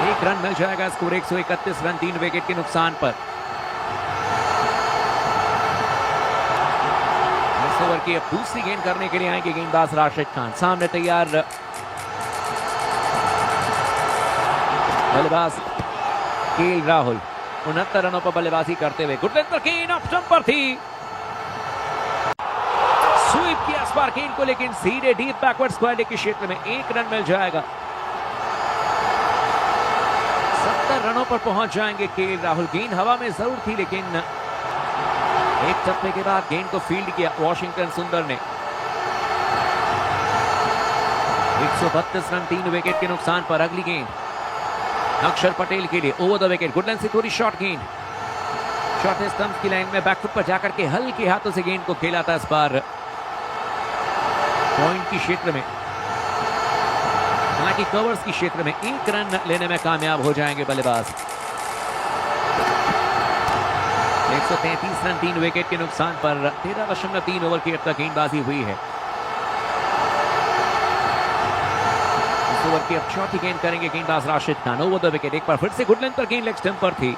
1 रन मिल जाएगा। स्कोर 131 रन 3 विकेट के नुकसान पर। इस ओवर की अब दूसरी गेंद करने के लिए आएंगे गेंदबाज राशिद खान। सामने तैयार बल्लेबाज केएल राहुल 69 रनों पर बल्लेबाजी करते हुए। गुडलैंड पर गेंद ऑफ स्टंप पर थी, स्वीप किया इस बार गेंद को, लेकिन सीधे डीप बैकवर्ड स्क्वायर के क्षेत्र में 1 रन मिल जाएगा। 70 रनों पर पहुंच जाएंगे केएल राहुल। गेंद हवा में जरूर थी, लेकिन एक टप्पे के बाद गेंद को फील्ड किया वॉशिंगटन सुंदर ने। 132 रन 3 विकेट के नुकसान पर। अगली गेंद अक्षर पटेल के लिए ओवर द विकेट। गुडलैंड से थोड़ी शॉर्ट गेंद, चौथे स्टंप की लाइन में बैकफुट पर जाकर के हल्के हाथों से गेंद को खेला था इस बार पॉइंट की क्षेत्र में। हालांकि कवर्स की क्षेत्र में 1 रन लेने में कामयाब हो जाएंगे बल्लेबाज। 133 रन 3 विकेट के नुकसान पर 13.3 ओवर की अब तक गेंदबाजी हुई है। इस ओवर की अब चौथी गेंद करेंगे गेंदबाज Rashid Khan. Over the wicket, एक बार फिर से गुडलैंड पर गेंद लेग स्टंप पर थी।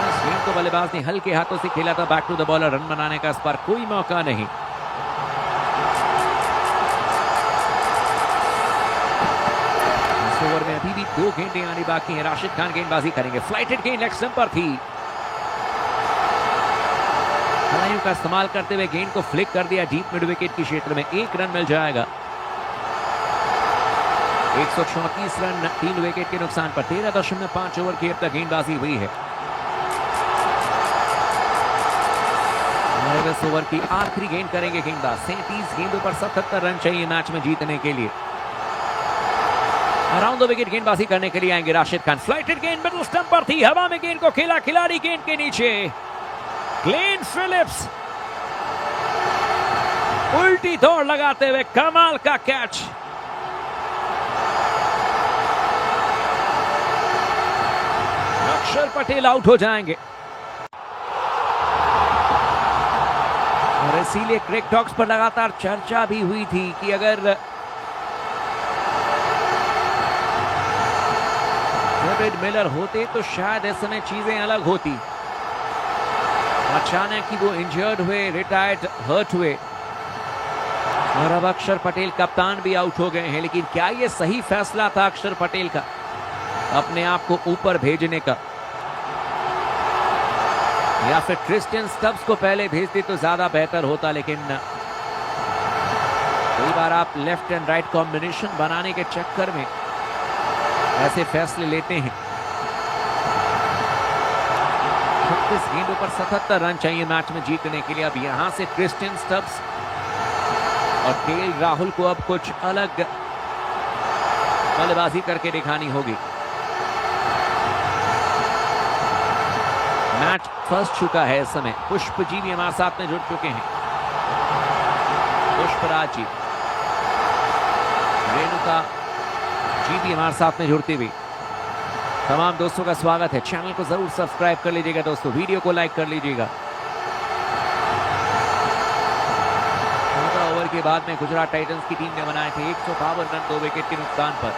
इस गेंद को बल्लेबाज ने हल्के हाथों से खेला था back to the bowler, run बनाने का इस पर कोई मौका नहीं। इस ओवर में अभी भी 2 गेंदें आनी बाकी हैं। राशिद खान गेंदबाजी करेंगे, फ्लाइटेड गेंद लेग स्टंप पर थी। खिलाड़ियों का इस्तेमाल करते हुए गेंद को फ्लिक कर दिया डीप मिड विकेट के क्षेत्र में, 1 रन मिल जाएगा। 134 रन 3 विकेट के नुकसान पर 13.5 ओवर की अब तक गेंदबाजी हुई है। इस ओवर की आखिरी गेंद करेंगे गेंदबाज। 37 गेंदों पर 77 रन चाहिए मैच में जीतने के लिए। अराउंड द विकेट गेंदबाजी करने के लिए आएंगे राशिद खान। फ्लाइटेड गेंद मिडल स्टंप पर थी, हवा में गेंद को खेला खिलाड़ी गेंद के नीचे। ग्लेन फिलिप्स उल्टी दौड़ लगाते हुए कमाल का कैच। अक्षर पटेल आउट हो जाएंगे और इसीलिए क्रिक टॉक्स पर लगातार चर्चा भी हुई थी कि अगर डेविड मिलर होते तो शायद इस समय चीजें अलग होती। अचानक ही वो इंजर्ड हुए, रिटायर्ड, हर्ट हुए और अब अक्षर पटेल कप्तान भी आउट हो गए हैं। लेकिन क्या ये सही फैसला था अक्षर पटेल का अपने आप को ऊपर भेजने का, या फिर क्रिस्टियन स्टब्स को पहले भेजते तो ज्यादा बेहतर होता? लेकिन कई बार आप लेफ्ट एंड राइट कॉम्बिनेशन बनाने के चक्कर में ऐसे फैसले लेते हैं। 36 गेंदों पर 77 रन चाहिए मैच में जीतने के लिए। अब यहां से क्रिस्टियन स्टब्स और केएल राहुल को अब कुछ अलग बल्लेबाजी करके दिखानी होगी। मैच फंस चुका है इस समय। पुष्प जी भी हमारे साथ में जुड़ चुके हैं, पुष्पराज जी, रेणुका जी भी हमारे साथ में जुड़ती हुई। तमाम दोस्तों का स्वागत है। चैनल को जरूर सब्सक्राइब कर लीजिएगा दोस्तों, वीडियो को लाइक कर लीजिएगा। 15 ओवर के बाद में गुजरात टाइटंस की टीम ने बनाए थे 152 रन 2 विकेट के नुकसान पर।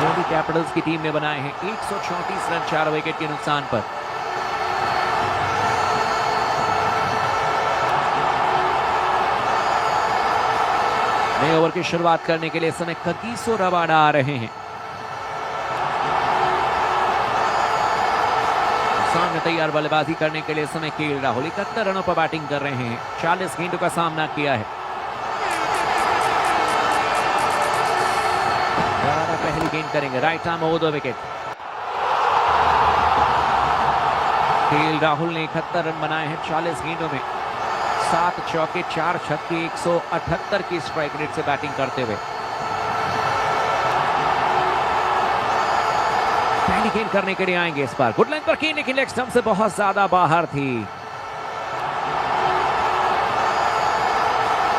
दिल्ली कैपिटल्स की टीम ने बनाए हैं 134 रन 4 विकेट के नुकसान पर। नए ओवर की शुरुआत करने के लिए इस समय कगिसो रबाडा आ रहे हैं। सामने तैयार बल्लेबाजी करने के लिए इस समय केएल राहुल 71 रनों पर बैटिंग कर रहे हैं। 40 गेंदों का सामना किया है। रबाडा पहली गेंद करेंगे, right arm over the wicket. KL Rahul ने 71 रन बनाए हैं 40 गेंदों में, 7 चौके 4 छक्के 178 की स्ट्राइक रेट से बैटिंग करते हुए। पहली गेंद करने के लिए आएंगे इस बार। गुड लाइन पर की, लेकिन लेग स्टंप से बहुत ज्यादा बाहर थी।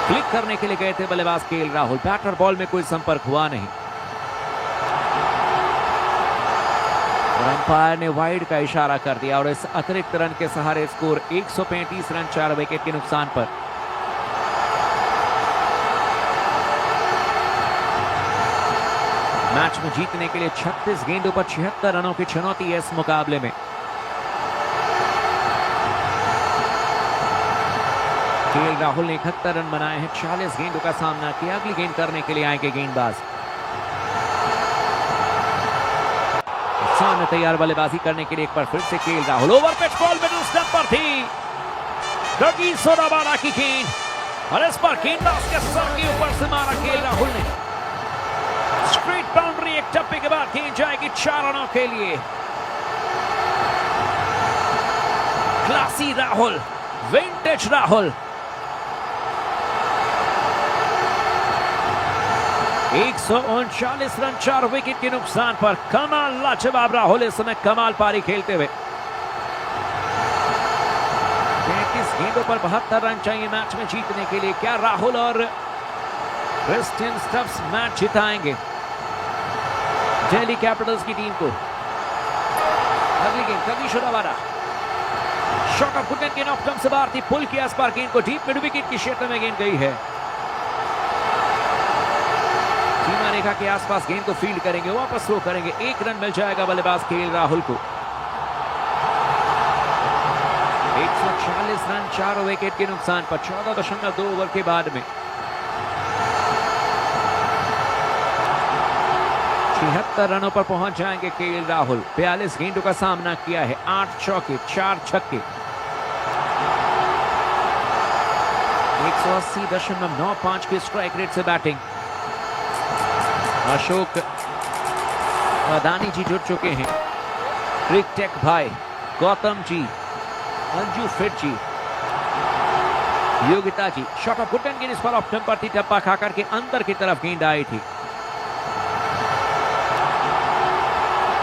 क्लिक करने के लिए गए थे बल्लेबाज केएल राहुल, बैटर बॉल में कोई संपर्क हुआ नहीं। अंपायर ने वाइड का इशारा कर दिया और इस अतिरिक्त रन के सहारे स्कोर 135 रन 4 विकेट के नुकसान पर। मैच में जीतने के लिए 36 गेंदों पर 76 रनों की चुनौती है इस मुकाबले में। केएल राहुल ने 71 रन बनाए हैं, 40 गेंदों का सामना किया। अगली गेंद करने के लिए आएंगे गेंदबाज। सामने तैयार बल्लेबाजी करने के लिए एक बार फिर से KL Rahul. Over pitch ball middle stump पर थी, कगिसो रबाडा की गेंद और इस पर गेंदबाज के सर के ऊपर से मारा केएल राहुल ने। स्ट्रेट बाउंड्री, एक टप्पे के बाद गेंद जाएगी 4 रनों के लिए। Classy Rahul, vintage Rahul. 139 run 4 wicket के नुकसान पर कमाल लाजवाब राहुल इस समय कमाल पारी खेलते हुए। 33 गेंदों पर 72 रन चाहिए मैच में जीतने के लिए। क्या राहुल और क्रिस्टियन स्टब्स मैच जिताएंगे दिल्ली कैपिटल्स की टीम को? अगली गेंद Kagiso Rabada, short of good गेंद ऑफ स्टंप से बाहर थी, पुल किया इस बार गेंद को, डीप मिड विकेट के क्षेत्र में गेंद गई है। सीमा रेखा के आसपास गेंद को फील्ड करेंगे, वापस थ्रो करेंगे, 1 रन मिल जाएगा बल्लेबाज केएल राहुल को। 140 रन 4 विकेट के नुकसान पर 14.2 ओवर के बाद में। 76 रनों पर पहुंच जाएंगे केएल राहुल। 42 गेंदों का सामना किया है, 8 चौके 4 छक्के। 180.95 की स्ट्राइक रेट से बैटिंग। अशोक अदानी जी जुड़ चुके हैं, क्रिक टेक भाई, Gautam ji, Anju fit ji, Yogita ji. Short of good गेंद इस पर ऑफ टेम्पर थी, टप्पा खाकर के अंदर की तरफ गेंद आई थी।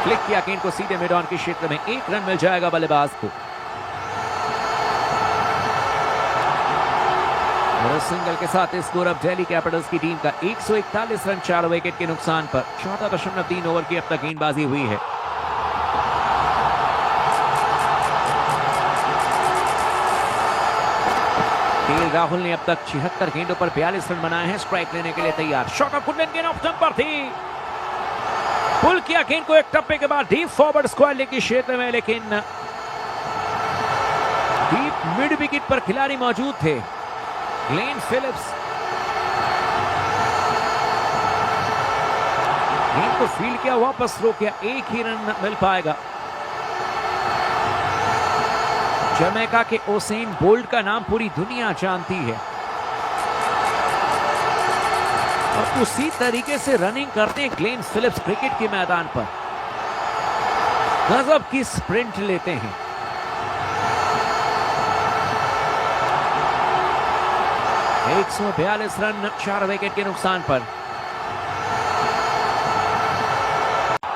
क्लिक किया गेंद को सीधे मिड ऑन के क्षेत्र में, 1 रन मिल जाएगा बल्लेबाज को। और इस सिंगल के साथ स्कोर अब दिल्ली कैपिटल्स की टीम का 141 रन 4 विकेट के नुकसान पर। 14.3 ओवर की अब तक गेंदबाजी हुई है। केएल राहुल ने अब तक 76 गेंदों पर 42 रन बनाए हैं, स्ट्राइक लेने के लिए तैयार। शॉट ऑफ गुड गेंद ऑफ स्टंप पर थी, पुल किया गेंद को एक टप्पे के बाद डीप फॉरवर्ड स्क्वायर लेग के क्षेत्र में, लेकिन डीप मिड विकेट पर खिलाड़ी मौजूद थे, ग्लेन फिलिप्स। गेंद को फील्ड किया, वापस थ्रो किया, 1 ही रन मिल पाएगा। जमैका के उसेन बोल्ट का नाम पूरी दुनिया जानती है और उसी तरीके से रनिंग करते हैं ग्लेन फिलिप्स क्रिकेट के मैदान पर। गजब की स्प्रिंट लेते हैं। एक 142 रन 4 विकेट के नुकसान पर।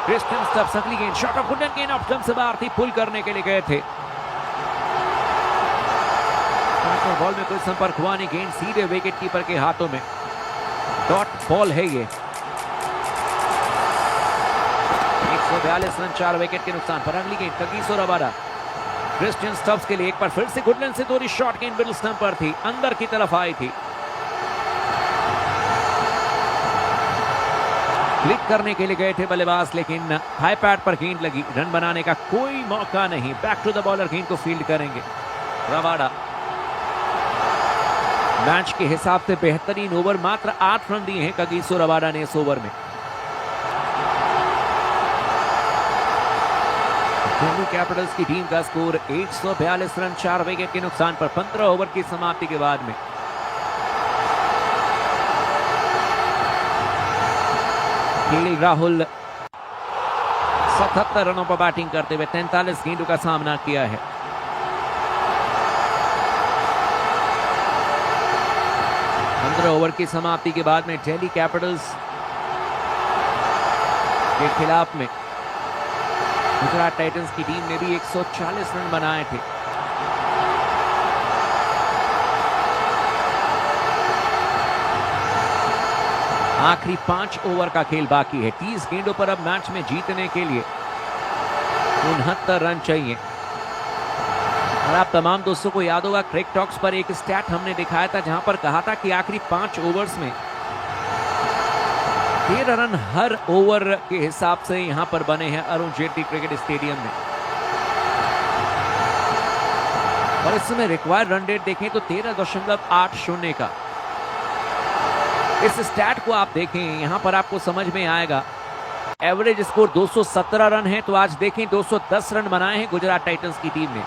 क्रिस्टियन स्टब्स अगली गेंद, शॉट ऑफ गुड गेंद ऑफ स्टंप से बाहर थी, पुल करने के लिए गए थे। बॉल में कोई संपर्क हुआ नहीं, गेंद सीधे विकेट कीपर के हाथों में। डॉट बॉल है ये। 142 रन 4 विकेट के नुकसान पर। अगली गेंद कगिसो रबाडा, क्रिस्टियन स्टब्स के लिए एक बार फिर से गुडलैंड से थोड़ी शॉर्ट गेंद मिडिल स्टंप पर थी, अंदर की तरफ आई थी। क्लिक करने के लिए गए थे बल्लेबाज, लेकिन हाई पैड पर गेंद लगी, रन बनाने का कोई मौका नहीं। बैक टू द बॉलर, गेंद को फील्ड करेंगे रबाडा। मैच के हिसाब से बेहतरीन ओवर, मात्र 8 रन दिए हैं कगिसो रबाडा ने इस ओवर में। दिल्ली कैपिटल्स की टीम का स्कोर 142 रन 4 विकेट के नुकसान पर 15 ओवर की समाप्ति के बाद में। केएल राहुल 77 रनों पर बैटिंग करते हुए 43 गेंदों का सामना किया है। 15 ओवर की समाप्ति के बाद में दिल्ली कैपिटल्स के खिलाफ में गुजरात टाइटंस की टीम ने भी 140 रन बनाए थे। आखिरी 5 ओवर का खेल बाकी है। 30 गेंदों पर अब मैच में जीतने के लिए 69 रन चाहिए। और आप तमाम दोस्तों को याद होगा, क्रिक टॉक्स पर एक स्टैट हमने दिखाया था जहां पर कहा था कि आखिरी 5 ओवर्स में 13 रन हर ओवर के हिसाब से यहां पर बने हैं अरुण जेटली क्रिकेट स्टेडियम में। और इस समय रिक्वायर्ड रन रेट देखें तो 13.80 का। इस स्टैट को आप देखें, यहां पर आपको समझ में आएगा। एवरेज स्कोर 217 रन है, तो आज देखें 210 रन बनाए हैं गुजरात टाइटंस की टीम ने।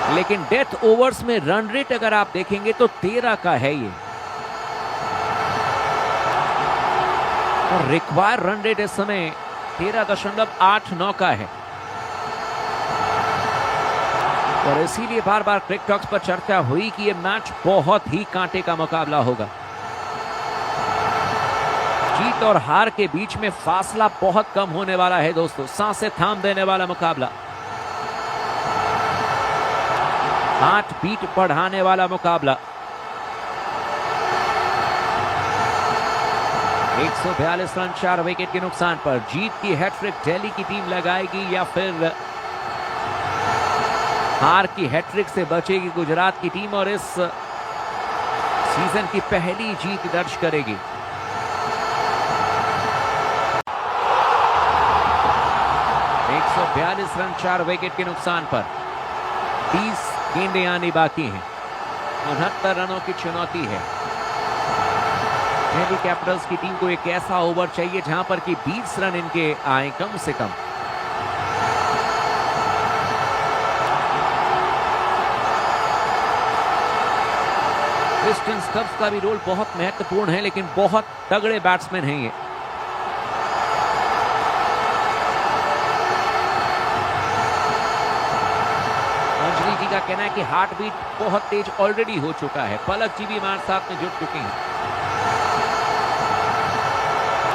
लेकिन डेथ ओवर्स में रन रेट अगर आप देखेंगे तो 13 का है ये। और रिक्वायर्ड रन रेट इस समय 13.89 का है। और इसीलिए बार बार क्रिक टॉक्स पर चर्चा हुई कि यह मैच बहुत ही कांटे का मुकाबला होगा। जीत और हार के बीच में फासला बहुत कम होने वाला है दोस्तों, सांसें थाम देने वाला मुकाबला, हार्ट बीट बढ़ाने वाला मुकाबला। 142 रन 4 विकेट के नुकसान पर जीत की हैट्रिक दिल्ली की टीम लगाएगी या फिर हार की हैट्रिक से बचेगी गुजरात की टीम और इस सीजन की पहली जीत दर्ज करेगी। 42 रन 4 विकेट के नुकसान पर। 30 गेंदें आनी बाकी हैं। 69 रनों की चुनौती है। दिल्ली कैपिटल्स की टीम को एक ऐसा ओवर चाहिए जहां पर कि 20 रन इनके आए कम से कम। क्रिस्टियन स्टब्स का भी रोल बहुत महत्वपूर्ण है, लेकिन बहुत तगड़े बैट्समैन हैं ये। अंजलि जी का कहना है कि हार्ट बीट बहुत तेज ऑलरेडी हो चुका है। पलक जी भी हमारे साथ में जुड़ चुके हैं।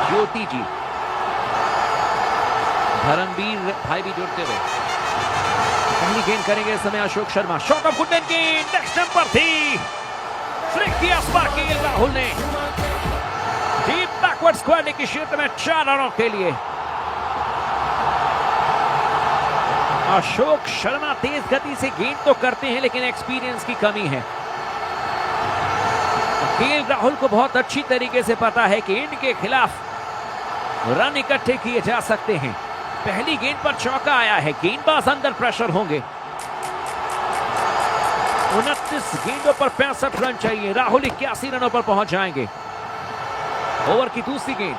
ज्योति जी, धर्मवीर भाई भी जुड़ते हुए। पहली गेंद करेंगे इस समय Ashok Sharma. Shot of good गेंद नेक्स्ट नंबर थी। फ्लिक किया केएल राहुल ने। डीप बैकवर्ड स्क्वायर के क्षेत्र में 4 रनों के लिए। अशोक शर्मा तेज गति से गेंद तो करते हैं, लेकिन एक्सपीरियंस की कमी है। केएल राहुल को बहुत अच्छी तरीके से पता है कि इनके खिलाफ रन इकट्ठे किए जा सकते हैं। पहली गेंद पर चौका आया है। गेंदबाज अंदर प्रेशर होंगे। 29 गेंदों पर 65 रन चाहिए। राहुल 81 रनों पर पहुंच जाएंगे। ओवर की दूसरी गेंद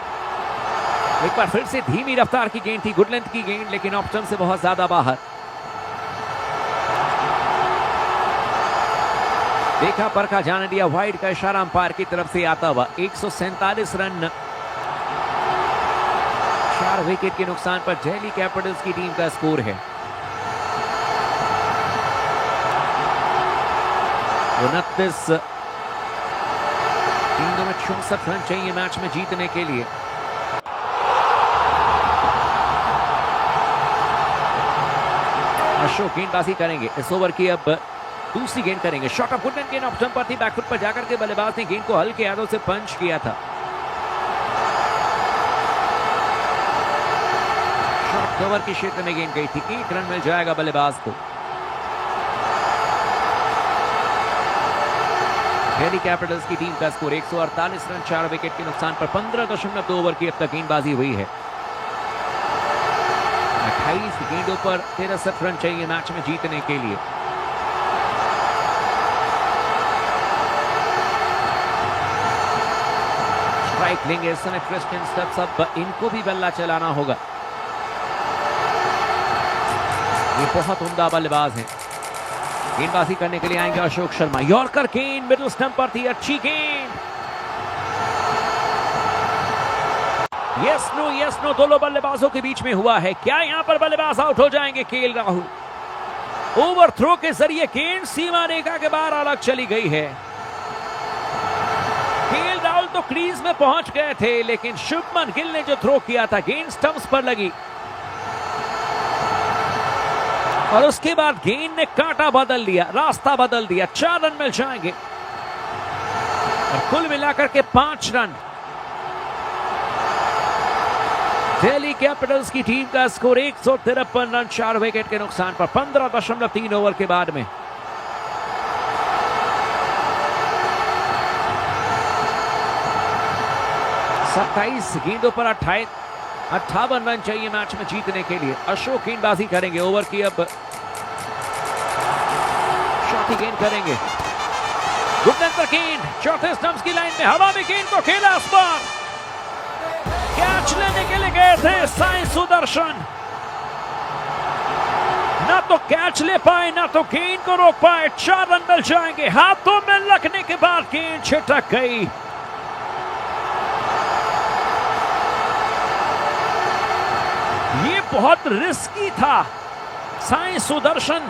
एक बार फिर से धीमी रफ्तार की गेंद थी, गुड लेंथ की गेंद, लेकिन ऑप्शन से बहुत ज्यादा बाहर। देखा परखा जाने दिया। वाइड का इशारा अंपायर की तरफ से आता हुआ। 147 रन 4 विकेट के नुकसान पर दिल्ली कैपिटल्स की टीम का स्कोर है। 29 गेंदों में 64 रन चाहिए मैच में जीतने के लिए। अशोक गेंदबाजी करेंगे इस ओवर की। अब दूसरी गेंद करेंगे। शॉट ऑफ गुड गेंद ऑप्शन पर थी। बैकफुट पर जाकर के बल्लेबाज ने गेंद को हल्के हाथों से पंच किया था। शॉट कवर के क्षेत्र में गेंद गई थी। 1 रन मिल जाएगा बल्लेबाज को। दिल्ली कैपिटल्स की टीम का स्कोर 148 रन 4 विकेट के नुकसान पर। 15.2 ओवर की अब तक गेंदबाजी हुई है। 28 गेंदों पर 63 रन चाहिए मैच में जीतने के लिए। स्ट्राइक लेंगे इस समय क्रिस्टियन स्टब्स। अब इनको भी बल्ला चलाना होगा। ये बहुत उम्दा बल्लेबाज हैं। गेंदबाजी करने के लिए आएंगे अशोक शर्मा। यॉर्कर गेंद मिडिल स्टंप पर थी। अच्छी गेंद। यस नो दोनों बल्लेबाजों के बीच में हुआ है। क्या यहां पर बल्लेबाज आउट हो जाएंगे? केएल राहुल ओवर थ्रो के जरिए गेंद सीमा रेखा के बाहर अलग चली गई है। केएल राहुल तो क्रीज में पहुंच गए थे, लेकिन शुभमन गिल ने जो थ्रो किया था गेंद स्टंप्स पर लगी और उसके बाद गेंद ने कांटा बदल दिया, रास्ता बदल दिया। 4 रन मिल जाएंगे और कुल मिलाकर के 5 रन। दिल्ली कैपिटल्स की टीम का स्कोर 153 रन 4 विकेट के नुकसान पर। 15.3 ओवर के बाद में 27 गेंदों पर 58 रन चाहिए मैच में जीतने के लिए। अशोक गेंदबाजी करेंगे। ओवर की अब चौथी गेंद करेंगे। गुडन पर गेंद चौथे स्टंप्स की लाइन में हवा में गेंद को खेला आसपास। कैच लेने के लिए गए थे साई सुदर्शन। ना तो कैच ले पाए ना तो गेंद को रोक पाए। 4 रन मिल जाएंगे। हाथों में लगने के बाद गेंद छिटक गई। ये बहुत रिस्की था। साई सुदर्शन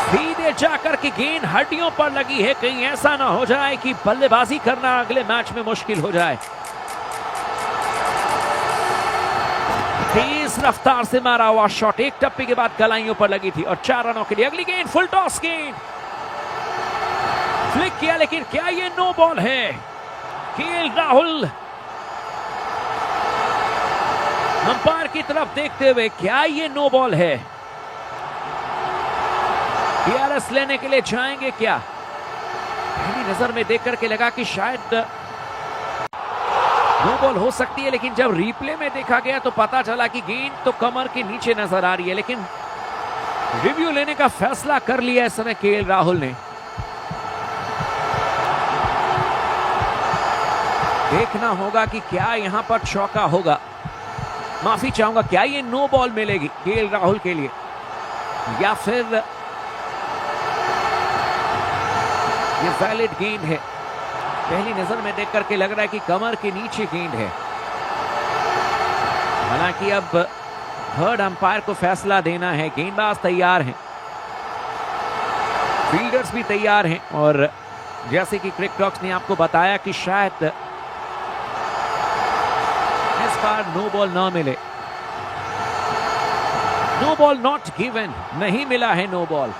सीधे जाकर के गेंद हड्डियों पर लगी है। कहीं ऐसा ना हो जाए कि बल्लेबाजी करना अगले मैच में मुश्किल हो जाए। तेज रफ्तार से मारा हुआ शॉट एक टप्पी के बाद कलाइयों पर लगी थी और 4 रनों के लिए। अगली गेंद फुल टॉस गेंद फ्लिक किया, लेकिन क्या ये नो बॉल है? केएल राहुल अंपायर की तरफ देखते हुए, क्या ये नो बॉल है? डीआरएस लेने के लिए जाएंगे क्या? पहली नजर में देख करके लगा कि शायद नो बॉल हो सकती है, लेकिन जब रिप्ले में देखा गया तो पता चला कि गेंद तो कमर के नीचे नजर आ रही है, लेकिन रिव्यू लेने का फैसला कर लिया इस समय केएल राहुल ने। देखना होगा कि क्या यहां पर चौका होगा, माफी चाहूंगा, क्या ये नो बॉल मिलेगी केएल राहुल के लिए, या फिर ये वैलिड गेंद है। पहली नजर में देख करके लग रहा है कि कमर के नीचे गेंद है। हालांकि अब थर्ड अंपायर को फैसला देना है। गेंदबाज तैयार हैं, फील्डर्स भी तैयार हैं, और जैसे कि क्रिक टॉक्स ने आपको बताया कि शायद इस बार नो बॉल ना मिले। नो बॉल नॉट गिवन, नहीं मिला है नो बॉल।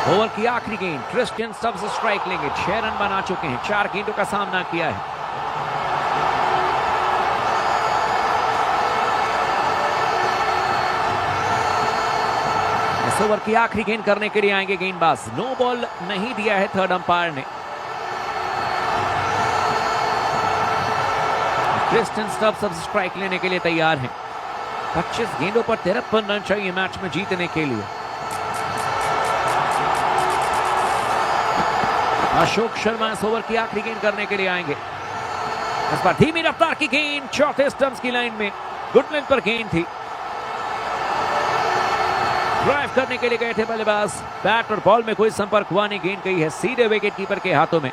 ओवर की आखिरी गेंद, क्रिस्टियन स्टब्स स्ट्राइक लेंगे। 6 रन बना चुके हैं, 4 गेंदों का सामना किया है। इस ओवर की आखिरी गेंद करने के लिए आएंगे गेंदबाज। नो बॉल नहीं दिया है थर्ड अंपायर ने। क्रिस्टियन स्टब्स अब स्ट्राइक लेने के लिए तैयार हैं। 25 गेंदों पर 53 रन चाहिए मैच में जीतने के लिए। अशोक शर्मा इस ओवर की आखिरी गेंद करने के लिए आएंगे। इस बार धीमी रफ्तार की गेंद चौथे स्टंप्स की लाइन में, गुड लेंथ पर गेंद थी। ड्राइव करने के लिए गए थे बल्लेबाज, बैट और बॉल में कोई संपर्क हुआ नहीं, गेंद गई है सीधे विकेट कीपर के हाथों में।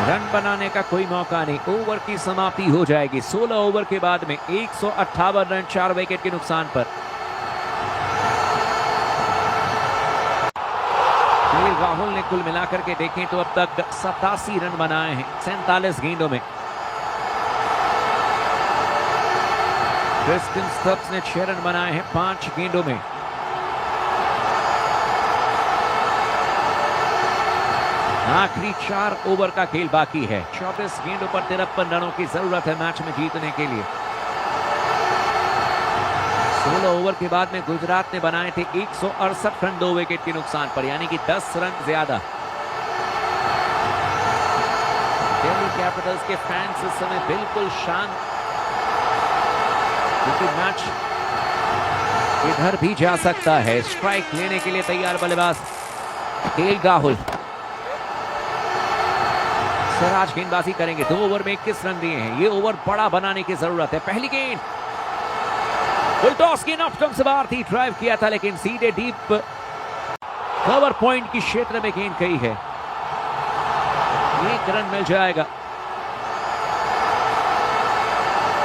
रन बनाने का कोई मौका नहीं, ओवर की समाप्ति हो जाएगी। 16 ओवर के बाद में 158 रन 4 विकेट के नुकसान पर। केएल राहुल ने कुल मिलाकर के देखें तो अब तक 87 रन बनाए हैं 47 गेंदों में। क्रिस्टियन स्टब्स ने 6 रन बनाए हैं 5 गेंदों में। आखिरी 4 ओवर का खेल बाकी है। 24 गेंदों पर 53 रनों की जरूरत है मैच में जीतने के लिए। 16 ओवर के बाद में गुजरात ने बनाए थे 168 रन 2 विकेट के नुकसान पर, यानी कि 10 रन ज्यादा। दिल्ली कैपिटल्स के फैंस इस समय बिल्कुल शांत, क्योंकि मैच इधर भी जा सकता है। स्ट्राइक लेने के लिए तैयार बल्लेबाज केएल राहुल। सिराज गेंदबाजी करेंगे। 2 ओवर में 21 रन दिए हैं, ये ओवर बड़ा बनाने की जरूरत है। पहली गेंद फुल टॉस की ऑफ स्टंप से बाहर थी, ड्राइव किया था लेकिन सीधे डीप कवर पॉइंट की क्षेत्र में गेंद गई है। 1 रन मिल जाएगा।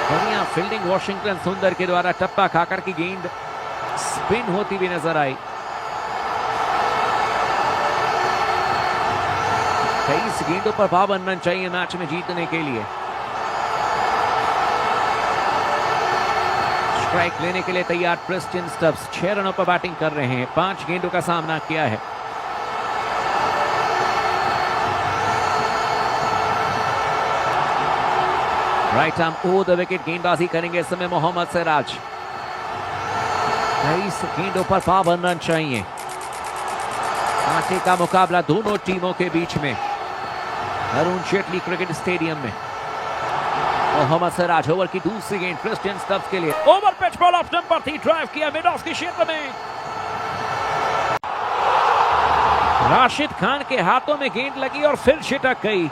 बढ़िया फील्डिंग वॉशिंगटन सुंदर के द्वारा, टप्पा खाकर की गेंद स्पिन होती हुई नजर आई। 23 गेंदों पर 52 रन चाहिए मैच में जीतने के लिए। स्ट्राइक लेने के लिए तैयार क्रिस्टियन स्टब्स 6 रनों पर बैटिंग कर रहे हैं, 5 गेंदों का सामना किया है। Right arm over the wicket गेंदबाजी करेंगे इस समय मोहम्मद सिराज। 23 गेंदों पर 52 रन चाहिए। कांटे का मुकाबला दोनों टीमों के बीच में अरुण जेटली क्रिकेट स्टेडियम में। मोहम्मद सिराज ओवर की दूसरी गेंद क्रिस्टियन स्टब्स के लिए। Over pitch ball off stump पर थी, ड्राइव किया मिड ऑफ के क्षेत्र में। राशिद खान के हाथों में गेंद लगी और फिर छिटक गई।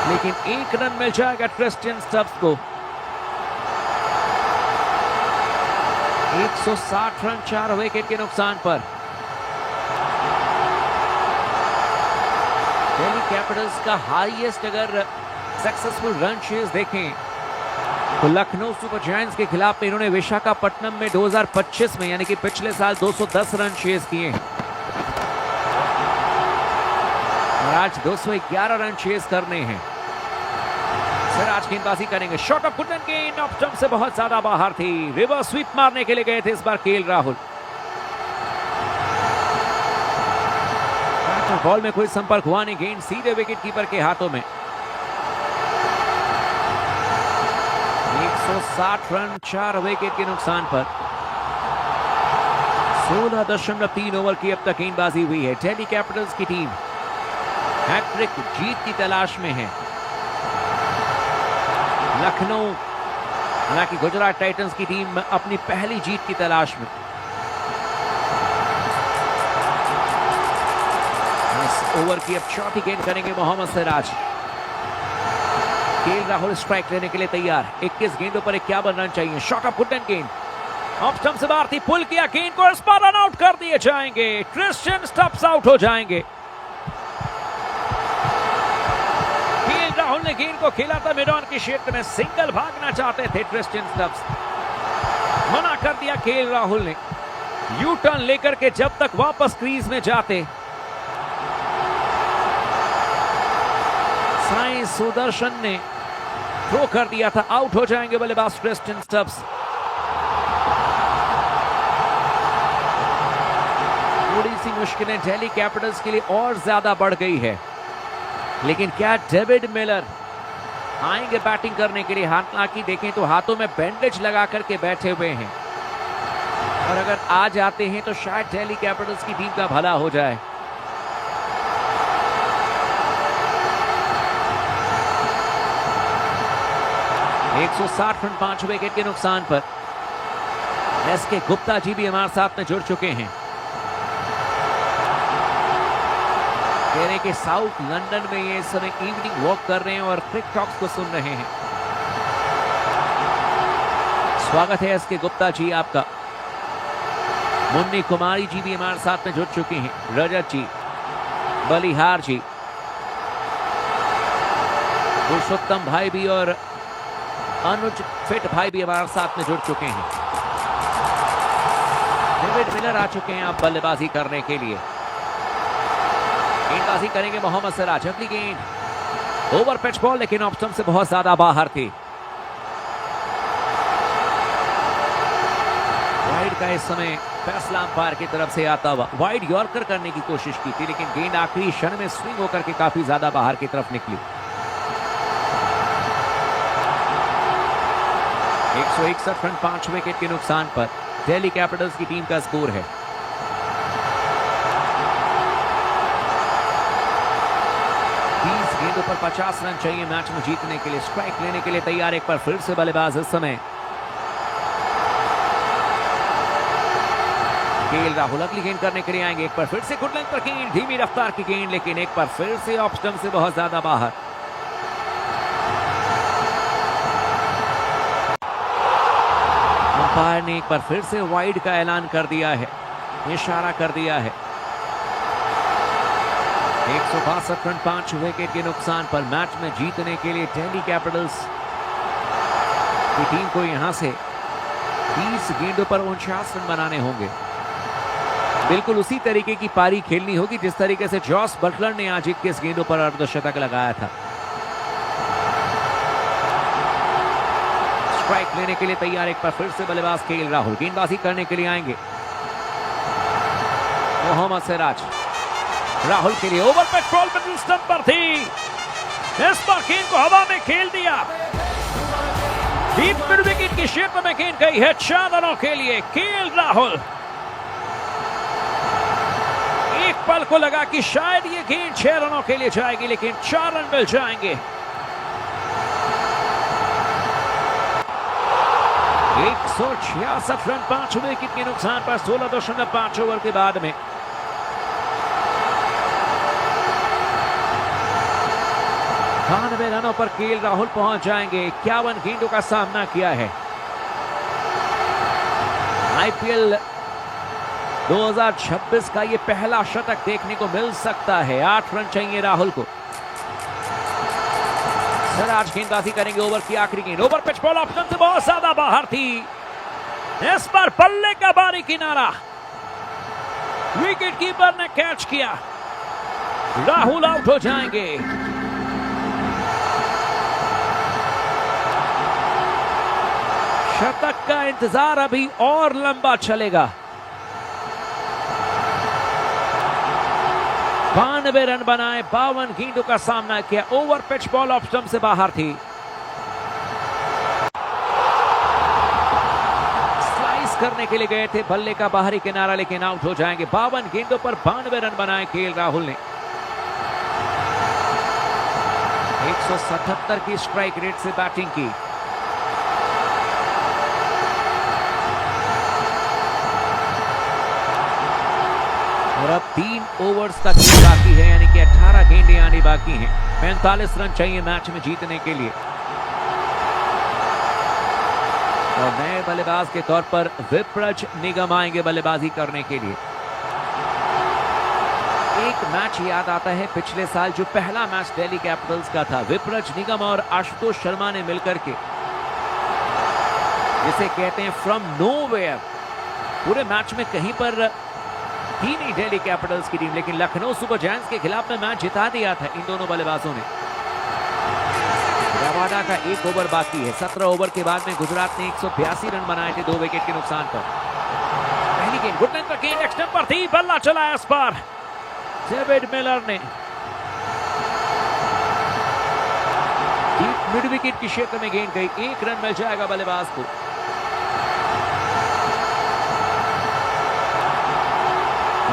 लेकिन 1 रन मिल जाएगा क्रिस्टियन स्टब्स को। 160 रन 4 विकेट के नुकसान पर। दिल्ली कैपिटल्स का हाईएस्ट अगर सक्सेसफुल रन चेज देखें तो लखनऊ सुपर जायंट्स के खिलाफ इन्होंने विशाखापट्टनम में 2025 में, यानी कि पिछले साल 210 रन चेज किए और आज 211 रन चेज करने हैं। सिराज गेंदबाजी करेंगे। शॉट ऑफ गुड गेंद ऑफ स्टंप से बहुत ज्यादा बाहर थी। रिवर्स स्वीप मारने के लिए गए थे इस बार केएल राहुल। बॉल में कोई संपर्क हुआ नहीं, गेंद सीधे विकेट कीपर के हाथों में। 160 रन 4 विकेट के नुकसान पर। 16.3 ओवर की अब तक गेंदबाजी हुई है। दिल्ली कैपिटल्स की टीम हैट्रिक जीत की तलाश में है। लखनऊ, हालांकि गुजरात टाइटंस की टीम अपनी पहली जीत की तलाश में। इस ओवर की अब चौथी गेंद करेंगे मोहम्मद सिराज। केएल राहुल स्ट्राइक लेने के लिए तैयार। 21 गेंदों पर 51 रन चाहिए। शॉट ऑफ वुडन गेंद ऑफ स्टंप से बाहर थी, पुल किया गेंद को, इस पर रन आउट कर दिए जाएंगे। क्रिश्चियन स्टब्स आउट हो जाएंगे। केएल राहुल ने गेंद को खेला था मैदान के क्षेत्र में, सिंगल भागना चाहते थे क्रिश्चियन स्टब्स, मना कर दिया केएल राहुल ने। यू टर्न लेकर के जब तक वापस क्रीज में जाते, साई सुदर्शन ने थ्रो कर दिया था। आउट हो जाएंगे बल्लेबाज क्रिश्चियन स्टब्स। थोड़ी सी मुश्किलें दिल्ली कैपिटल्स के लिए और ज्यादा बढ़ गई है, लेकिन क्या डेविड मिलर आएंगे बैटिंग करने के लिए? हालांकि देखें तो हाथों में बैंडेज लगा करके बैठे हुए हैं, और अगर आ जाते हैं तो शायद दिल्ली कैपिटल्स की टीम का भला हो जाए। एक 160 रन 5 विकेट के नुकसान पर एसके गुप्ता जी भी हमारे साथ में जुड़ चुके हैं। कह रहे हैं कि साउथ लंदन में ये इस समय इवनिंग वॉक कर रहे हैं और क्रिक टॉक्स को सुन रहे हैं। स्वागत है एसके गुप्ता जी आपका। मुन्नी कुमारी जी भी हमारे साथ में जुड़ चुके हैं। रजत जी, बलिहार जी, पुरुषोत्तम भाई भी और अनुज फिट भाई भी हमारे साथ में जुड़ चुके हैं। डेविड मिलर आ चुके हैं आप बल्लेबाजी करने के लिए। गेंदबाजी करेंगे मोहम्मद सिराज। अगली गेंद ओवर पिच बॉल, लेकिन ऑफ स्टंप से बहुत ज्यादा बाहर थी। वाइड का इस समय फैसला अंपायर की तरफ से आता हुआ। वाइड यॉर्कर करने की कोशिश की थी, लेकिन गेंद आखिरी क्षण में स्विंग होकर के काफी ज्यादा बाहर की तरफ निकली। 161 रन 5 विकेट के नुकसान पर दिल्ली कैपिटल्स की टीम का स्कोर है। गेंदों पर 50 रन चाहिए मैच में जीतने के लिए। स्ट्राइक लेने के लिए तैयार एक बार फिर से बल्लेबाज इस समय केएल राहुल। अगली गेंद करने के लिए आएंगे। एक बार फिर से गुड लेंथ पर गेंद, धीमी रफ्तार की गेंद, लेकिन एक बार फिर से ऑफ स्टंप से बहुत ज्यादा बाहर। अंपायर ने एक बार फिर से वाइड का ऐलान कर दिया है, इशारा कर दिया है। 162 रन 5 विकेट के नुकसान पर मैच में जीतने के लिए दिल्ली कैपिटल्स की टीम को यहां से 20 गेंदों पर 49 रन बनाने होंगे। बिल्कुल उसी तरीके की पारी खेलनी होगी जिस तरीके से जॉस बटलर ने आज 21 गेंदों पर अर्धशतक लगाया था। स्ट्राइक लेने के लिए तैयार एक बार फिर से बल्लेबाज केएल राहुल। गेंदबाजी करने के लिए आएंगे मोहम्मद सिराज। राहुल के लिए ओवर पे बॉल मिडिल स्टंप पर थी, इस पर गेंद को हवा में खेल दिया। डीप मिड विकेट के क्षेत्र में गेंद गई है 4 रनों के लिए। केएल राहुल एक पल को लगा कि शायद ये गेंद 6 रनों के लिए जाएगी, लेकिन 4 रन मिल जाएंगे। 166 रन 5 विकेट के नुकसान पर 16.5 ओवर के बाद में 92 रनों पर केएल राहुल पहुंच जाएंगे। 51 गेंदों का सामना किया है। आईपीएल 2026 का ये पहला शतक देखने को मिल सकता है। 8 रन चाहिए राहुल को। सिराज गेंदबाजी करेंगे। ओवर की आखिरी गेंद, ओवर पिच बॉल ऑप्शन से बहुत ज्यादा बाहर थी, इस पर बल्ले का बारी किनारा, विकेट कीपर ने कैच किया। राहुल आउट हो जाएंगे। शतक का इंतजार अभी और लंबा चलेगा। 92 रन बनाए, 52 गेंदों का सामना किया। Over pitch ball off stump से बाहर थी। स्लाइस करने के लिए गए थे, बल्ले का बाहरी किनारा लेकिन आउट हो जाएंगे। 52 गेंदों पर 92 रन बनाए केएल राहुल ने। 177 की स्ट्राइक रेट से बैटिंग की। और अब 3 ओवर्स तक ही बाकी है, यानी कि 18 गेंदें आनी बाकी हैं। 45 रन चाहिए मैच में जीतने के लिए। और नए बल्लेबाज के तौर पर विप्रज निगम आएंगे बल्लेबाजी करने के लिए। एक मैच याद आता है पिछले साल, जो पहला मैच दिल्ली कैपिटल्स का था। विप्रज निगम और आशुतोष शर्मा ने मिलकर के, जिसे कहते हैं फ्रॉम नोवेयर, पूरे मैच में कहीं पर थी नहीं दिल्ली कैपिटल्स की टीम, लेकिन लखनऊ सुपर जायंट्स के खिलाफ में मैच जिता दिया था इन दोनों बल्लेबाजों ने। रबाडा का 1 ओवर बाकी है। 17 ओवर के बाद में गुजरात ने 182 रन बनाए थे 2 विकेट के नुकसान पर। पहली गेंद गुड लेंथ पर, गेंद एक्सटेंप पर थी, बल्ला चलाया इस पर डेविड मिलर ने। डीप मिड विकेट के क्षेत्र में गेंद गई, 1 रन मिल जाएगा बल्लेबाज को।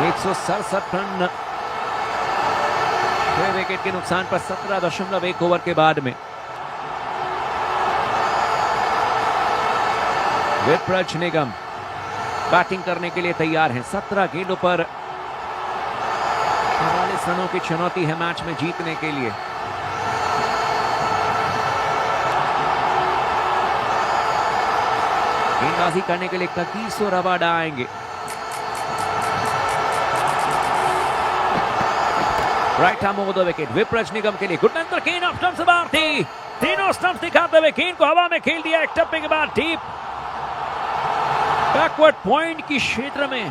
एक 167 रन 6 विकेट के नुकसान पर 17.1 ओवर के बाद में। विप्रज निगम बैटिंग करने के लिए तैयार हैं। 17 गेंदों पर 44 रनों की चुनौती है मैच में जीतने के लिए। गेंदबाजी करने के लिए कगिसो रबाडा आएंगे। Right arm over the wicket Vipraj Nigam के लिए। गुड लेंथ पर गेंद ऑफ स्टंप से बाहर थी। तीनों स्टंप्स दिखाते हुए गेंद को हवा में खेल दिया एक टप्पे के बाद डीप बैकवर्ड पॉइंट की क्षेत्र में।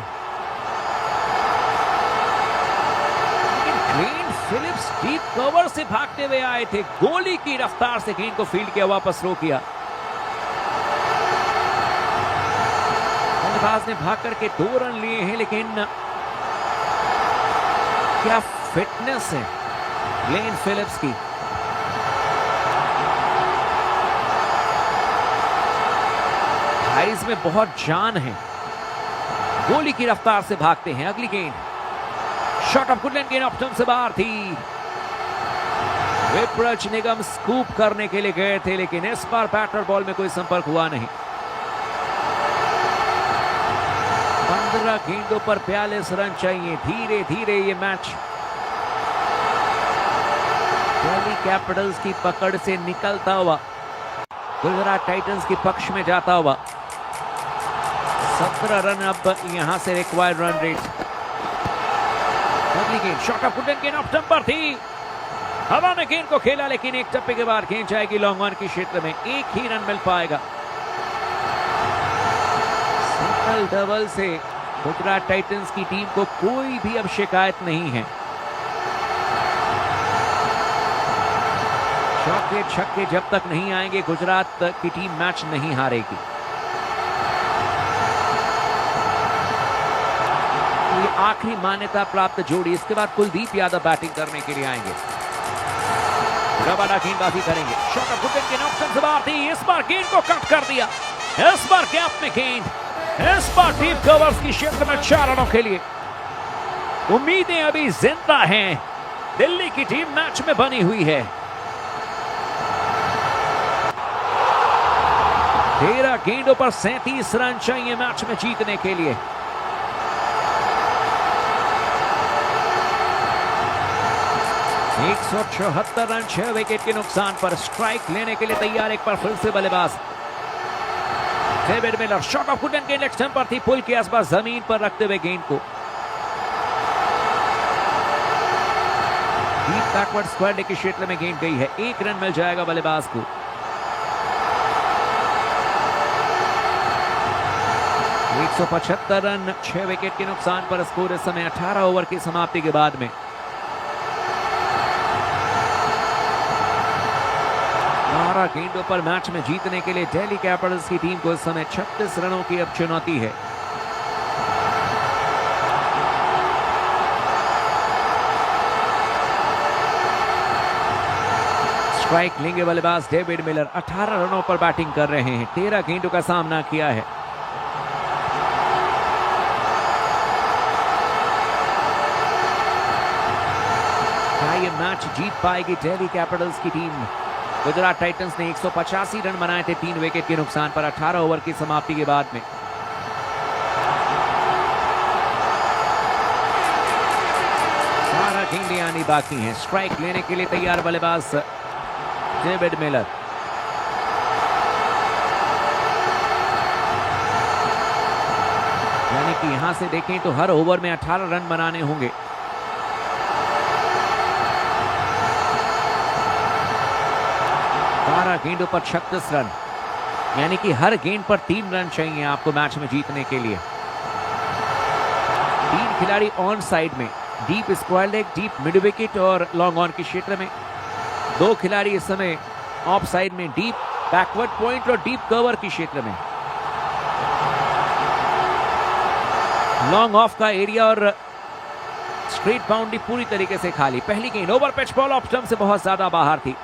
लेकिन ग्लेन फिलिप्स डीप कवर से भागते हुए आए थे, गोली की रफ्तार से गेंद को फील्ड किया, वापस रो किया। बल्लेबाज ने भाग करके 2 रन लिए हैं, लेकिन क्या फिटनेस है ग्लेन फिलिप्स की। आइज में बहुत जान है, गोली की रफ्तार से भागते हैं। अगली गेंद शॉट ऑफ गुड लेंथ, गेंद ऑफ स्टंप से बाहर थी। विप्रज निगम स्कूप करने के लिए गए थे, लेकिन इस बार बैटर बॉल में कोई संपर्क हुआ नहीं। 15 गेंदों पर 42 रन चाहिए। धीरे धीरे ये मैच दिल्ली कैपिटल्स की पकड़ से निकलता हुआ गुजरात टाइटंस के पक्ष में जाता हुआ। 17 रन अब यहां से रिक्वायर्ड रन रेट। अगली गेंद शॉट ऑफ गुड लेंथ, गेंद ऑफ स्टंप पर थी। हवा में गेंद को खेला, लेकिन एक टप्पे के बाद गेंद जाएगी लॉन्ग ऑन के क्षेत्र में। 1 ही रन मिल पाएगा। सिंगल डबल से गुजरात टाइटंस की टीम को कोई भी अब शिकायत नहीं है। चौके छक्के जब तक नहीं आएंगे, गुजरात की टीम मैच नहीं हारेगी। ये आखिरी मान्यता प्राप्त जोड़ी। इसके बाद कुलदीप यादव बैटिंग करने के लिए आएंगे। रबाडा गेंदबाजी करेंगे। शॉट ऑफ गुड लेंथ, गेंद ऑफ स्टंप से बाहर थी। इस बार गेंद को कट कर दिया। इस बार गैप में गेंद, इस बार डीप कवर्स की क्षेत्र में 4 रनों के लिए। उम्मीदें अभी जिंदा हैं। दिल्ली की टीम मैच में बनी हुई है। 13 गेंदों पर 37 रन चाहिए मैच में जीतने के लिए। एक 174 रन 6 विकेट के नुकसान पर। स्ट्राइक लेने के लिए तैयार एक बार फिर से बल्लेबाज David Miller. Shot of good length, गेंद लेग स्टंप पर थी, पुल के आसपास जमीन पर रखते हुए गेंद को डीप बैकवर्ड स्क्वायर के क्षेत्र में गेंद गई है। 1 रन मिल जाएगा बल्लेबाज को। एक 175 रन 6 विकेट के नुकसान पर स्कोर इस समय 18 ओवर की समाप्ति के बाद में। 12 गेंदों पर मैच में जीतने के लिए दिल्ली कैपिटल्स की टीम को इस समय 36 रनों की अब चुनौती है। स्ट्राइक लेंगे बल्लेबाज डेविड मिलर। 18 रनों पर बैटिंग कर रहे हैं। 13 गेंदों का सामना किया है। ये मैच जीत पाएगी दिल्ली कैपिटल्स की टीम? गुजरात टाइटंस ने 185 रन बनाए थे 3 विकेट के नुकसान पर 18 ओवर की समाप्ति के बाद में। सारा गेंदें आनी बाकी हैं। स्ट्राइक लेने के लिए तैयार बल्लेबाज डेविड मिलर। यानी कि यहां से देखें तो हर ओवर में 18 रन बनाने होंगे। गेंदों पर 36 रन, यानी कि हर गेंद पर 3 रन चाहिए आपको मैच में जीतने के लिए। 3 खिलाड़ी ऑन साइड में, deep square leg, deep mid wicket और लॉन्ग ऑन के क्षेत्र में। 2 खिलाड़ी इस समय ऑफ साइड में, डीप बैकवर्ड पॉइंट और डीप कवर के क्षेत्र में। लॉन्ग ऑफ का एरिया और स्ट्रेट बाउंड्री पूरी तरीके से खाली। पहली गेंद over pitch ball off stump से बहुत ज्यादा बाहर थी।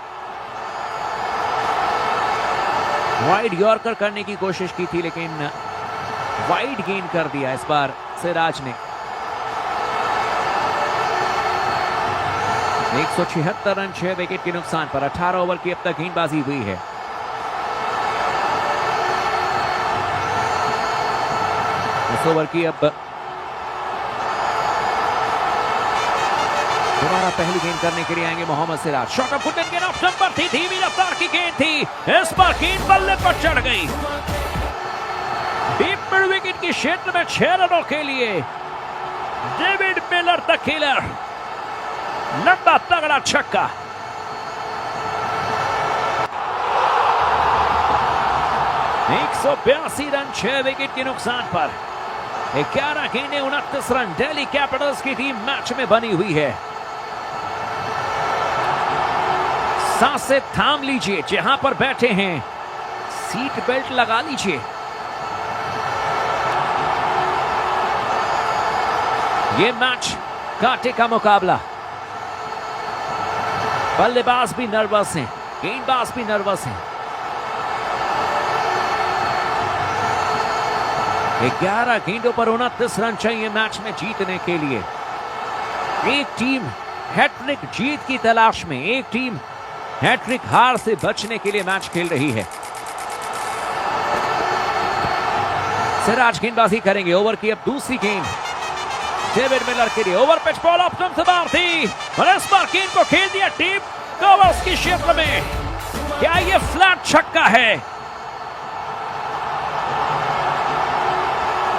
वाइड यॉर्कर करने की कोशिश की थी लेकिन वाइड गेंद कर दिया इस बार सिराज ने। 176 रन 6 विकेट के नुकसान पर 18 ओवर की अब तक गेंदबाजी हुई है। इस ओवर की अब दोबारा पहली गेंद करने के लिए आएंगे Mohammed Siraj. Shot of good गेंद ऑफ स्टंप पर थी, धीमी रफ्तार की गेंद थी, इस पर गेंद बल्ले पर चढ़ गई। डीप मिड विकेट के क्षेत्र में 6 रनों के लिए डेविड मिलर द किलर, लंबा तगड़ा छक्का। एक 182 रन 6 विकेट के नुकसान पर 11 गेंदें 29 रन। दिल्ली कैपिटल्स की टीम मैच में बनी हुई है। सांसें थाम लीजिए, जहां पर बैठे हैं सीट बेल्ट लगा लीजिए। ये मैच कांटे का मुकाबला। बल्लेबाज भी नर्वस हैं, गेंदबाज भी नर्वस हैं। 11 गेंदों पर 29 रन चाहिए मैच में जीतने के लिए। एक टीम हैट्रिक जीत की तलाश में, एक टीम हैट्रिक हार से बचने के लिए मैच खेल रही है। सिराज गेंदबाजी करेंगे। ओवर की अब दूसरी गेंद डेविड मिलर के लिए। Over pitch ball off stump से बाहर थी और इस बार गेंद को खेल दिया डीप कवर्स के क्षेत्र में। क्या ये फ्लैट छक्का है?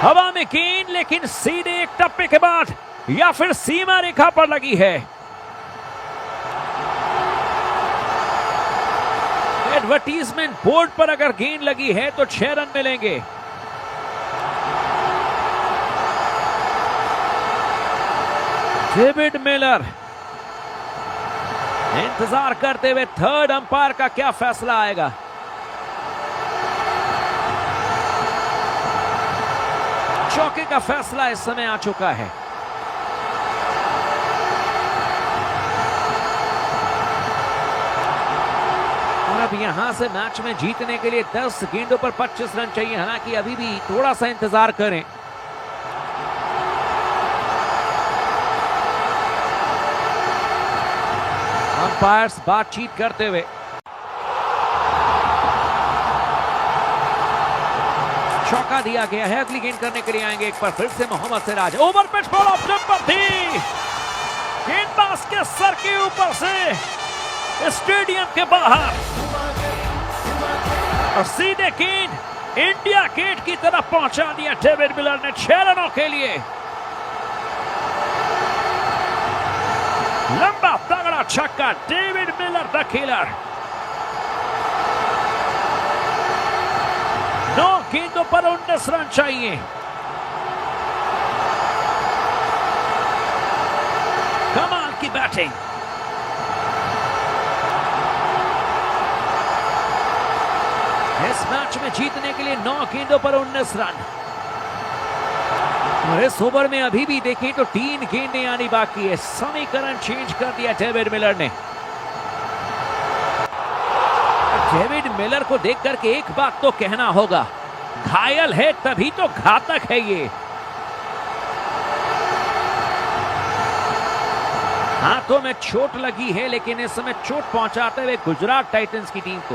हवा में गेंद लेकिन सीधे एक टप्पे के बाद या फिर सीमा रेखा पर लगी है। एडवर्टीजमेंट बोर्ड पर अगर गेंद लगी है तो 6 रन मिलेंगे। डेविड मिलर इंतजार करते हुए थर्ड अंपायर का क्या फैसला आएगा। चौके का फैसला इस समय आ चुका है। और अब यहां से मैच में जीतने के लिए 10 गेंदों पर 25 रन चाहिए। हालांकि अभी भी थोड़ा सा इंतजार करें। अंपायर्स बातचीत करते हुए। चौका दिया गया है। अगली गेंद करने के लिए आएंगे एक बार फिर से Mohammed Siraj. Over pitch ball off stump पर थी, गेंदबाज के सर के ऊपर से स्टेडियम के बाहर और सीधे गेंद इंडिया गेट की तरफ पहुंचा दिया डेविड मिलर ने 6 रनों के लिए। लंबा तगड़ा छक्का डेविड मिलर द किलर। 9 गेंदों पर 19 रन चाहिए। कमाल की बैटिंग। इस मैच में जीतने के लिए 9 गेंदों पर 19 रन। और इस ओवर में अभी भी देखें तो 3 गेंदें आनी बाकी है। समीकरण चेंज कर दिया डेविड मिलर ने। डेविड मिलर को देख करके एक बात तो कहना होगा, घायल है तभी तो घातक है ये। हाथों में चोट लगी है, लेकिन इस समय चोट पहुंचाते हुए गुजरात टाइटंस की टीम को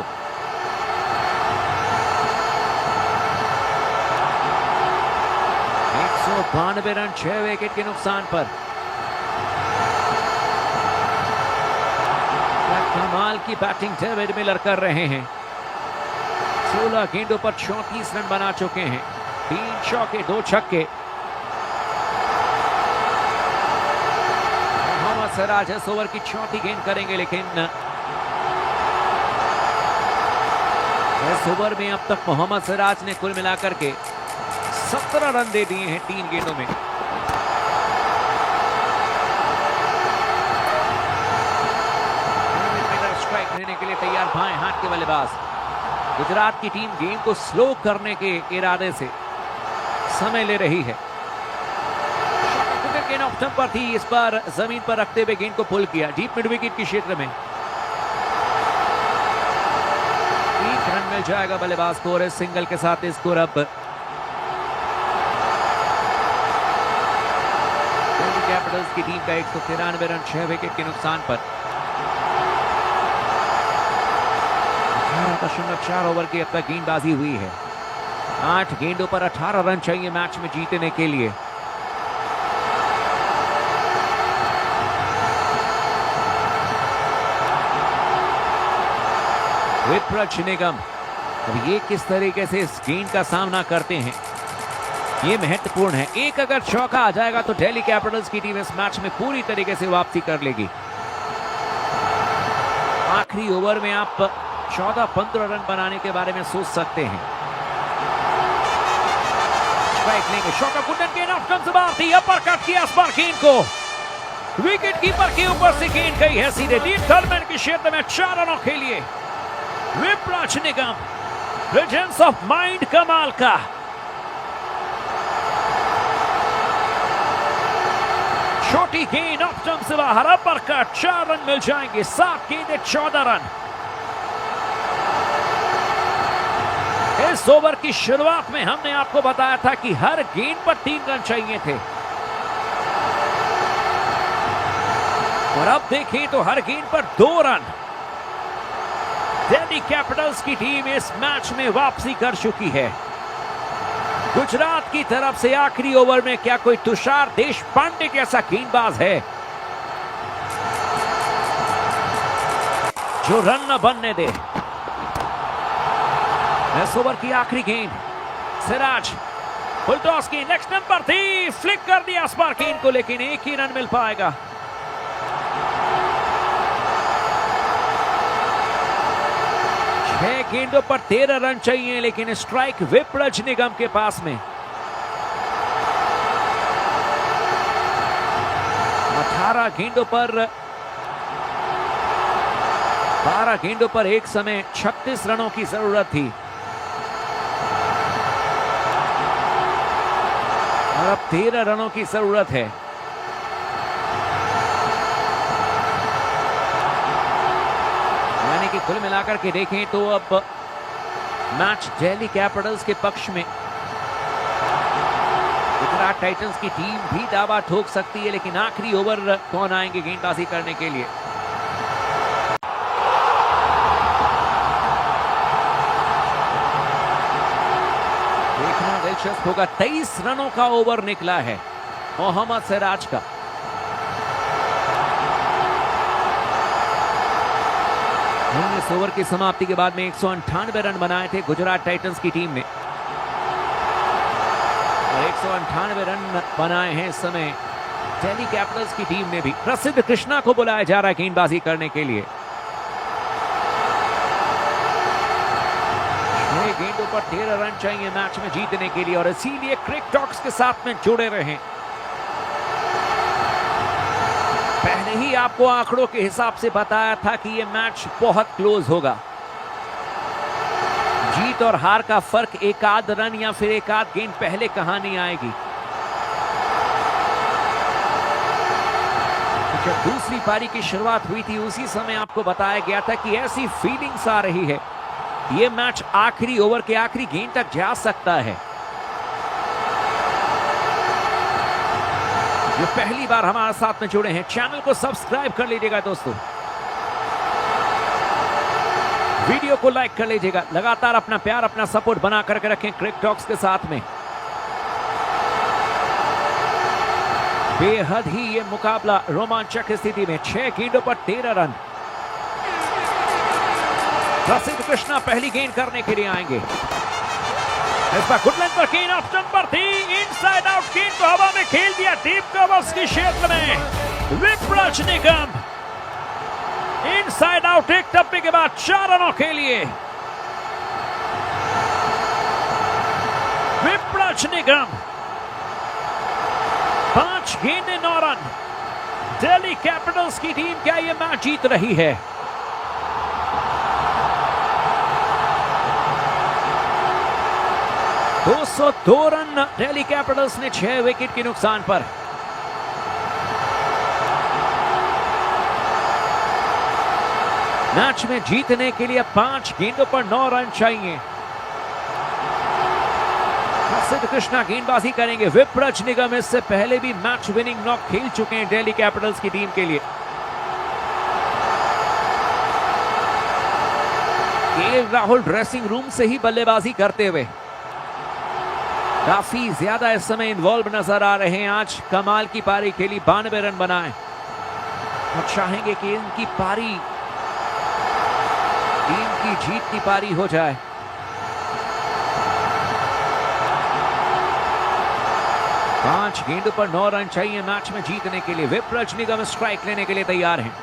192 रन 6 विकेट के नुकसान पर। कमाल की बैटिंग डेविड मिलर कर रहे हैं। 16 गेंदों पर 34 रन बना चुके हैं, 3 चौके 2 छक्के। मोहम्मद सिराज इस ओवर की चौथी गेंद करेंगे, लेकिन इस ओवर में अब तक मोहम्मद सिराज ने कुल मिलाकर के 17 रन दे दिए हैं 3 गेंदों में। स्ट्राइक लेने के लिए तैयार, बाएं हाथ के बल्लेबाज। गुजरात की टीम गेम को स्लो करने के इरादे से समय ले रही है। गेंद ऑफ स्टंप पर थी, इस बार जमीन पर रखते हुए गेंद को पुल किया डीप मिड विकेट के क्षेत्र में। 1 रन मिल जाएगा बल्लेबाज को और इस सिंगल के साथ स्कोर अब दिल्ली कैपिटल्स की टीम का 193 रन 6 विकेट के नुकसान पर। 18.4 ओवर की अब तक गेंदबाजी हुई है। 8 गेंदों पर 18 रन चाहिए मैच में जीतने के लिए। विप्राज निगम अब ये किस तरीके से इस गेंद का सामना करते हैं, ये महत्वपूर्ण है। एक अगर चौका आ जाएगा तो दिल्ली कैपिटल्स की टीम इस मैच में पूरी तरीके से वापसी कर लेगी। आखिरी ओवर में आप 14-15 रन बनाने के बारे में सोच सकते हैं। स्ट्राइक लेंगे, शॉट ऑफ गुडन गेंद ऑफ स्टंप से बाहर थी, अपर कट किया स्पार्किन को। विकेट कीपर के ऊपर से गेंद गई है सीधे डीप थर्डमैन के क्षेत्र में 4 रनों के लिए। विप्राज निगम प्रेजेंस ऑफ माइंड कमाल का। छोटी गेंद ऑफ स्टंप से बाहर, अपर कट, 4 रन मिल जाएंगे। 7 गेंदें 14 रन। इस ओवर की शुरुआत में हमने आपको बताया था कि हर गेंद पर 3 रन चाहिए थे, और अब देखें तो हर गेंद पर 2 रन। दिल्ली कैपिटल्स की टीम इस मैच में वापसी कर चुकी है। गुजरात की तरफ से आखिरी ओवर में क्या कोई तुषार देशपांडे जैसा गेंदबाज है जो रन न बनने दे। इस ओवर की आखिरी गेंद, सिराज फुल टॉस की नेक्स्ट नंबर थी, फ्लिक कर दिया स्पार्किन को, लेकिन 1 ही रन मिल पाएगा। छह गेंदों पर 13 रन चाहिए, लेकिन स्ट्राइक विप्राज निगम के पास में। 18 गेंदों पर 12 गेंदों पर एक समय 36 रनों की जरूरत थी, और अब 13 रनों की जरूरत है। यानी कि कुल मिलाकर के देखें तो अब मैच दिल्ली कैपिटल्स के पक्ष में। गुजरात टाइटंस की टीम भी दावा ठोक सकती है, लेकिन आखिरी ओवर कौन आएंगे गेंदबाजी करने के लिए। देखना दिलचस्प होगा। 23 रनों का ओवर निकला है मोहम्मद सिराज का। इस ओवर की समाप्ति के बाद में 198 रन बनाए थे गुजरात टाइटंस की टीम ने, और 198 रन बनाए हैं इस समय दिल्ली कैपिटल्स की टीम ने भी। प्रसिद्ध कृष्णा को बुलाया जा रहा है गेंदबाजी करने के लिए। 6 गेंदों पर 13 रन चाहिए मैच में जीतने के लिए, और इसीलिए क्रिक टॉक्स के साथ में जुड़े रहें। पहले ही आपको आंकड़ों के हिसाब से बताया था कि यह मैच बहुत क्लोज होगा। जीत और हार का फर्क एक आध रन या फिर एक आध गेंद पहले कहानी आएगी। जब दूसरी पारी की शुरुआत हुई थी उसी समय आपको बताया गया था कि ऐसी फीलिंग्स आ रही है, यह मैच आखिरी ओवर के आखिरी गेंद तक जा सकता है। जो पहली बार हमारे साथ में जुड़े हैं, चैनल को सब्सक्राइब कर लीजिएगा दोस्तों, वीडियो को लाइक कर लीजिएगा, लगातार अपना प्यार अपना सपोर्ट बना करके रखें क्रिक टॉक्स के साथ में। बेहद ही ये मुकाबला रोमांचक स्थिति में 6 गेंदों पर 13 रन। प्रसिद्ध कृष्णा पहली गेंद करने के लिए आएंगे। इस बार गुड लेंथ पर गेंद ऑप्शन पर थी, इनसाइड आउट गेंद को हवा में खेल दिया डीप कवर्स के क्षेत्र में। विप्राज निगम इनसाइड आउट, एक टप्पे के बाद 4 रनों के लिए। विप्राज निगम 5 गेंदें 9 रन। दिल्ली कैपिटल्स की टीम क्या ये मैच जीत रही है? दो 202 रन दिल्ली कैपिटल्स ने 6 विकेट के नुकसान पर। मैच में जीतने के लिए 5 गेंदों पर 9 रन चाहिए। प्रसिद्ध कृष्णा गेंदबाजी करेंगे। विप्राज निगम इससे पहले भी मैच विनिंग नॉक खेल चुके हैं दिल्ली कैपिटल्स की टीम के लिए। केएल राहुल ड्रेसिंग रूम से ही बल्लेबाजी करते हुए काफी ज्यादा इस समय इन्वॉल्व नजर आ रहे हैं। आज कमाल की पारी खेली, 92 रन बनाए और चाहेंगे कि इनकी पारी टीम की जीत की पारी हो जाए। पांच गेंदों पर 9 रन चाहिए मैच में जीतने के लिए। विप्राज निगम स्ट्राइक लेने के लिए तैयार हैं।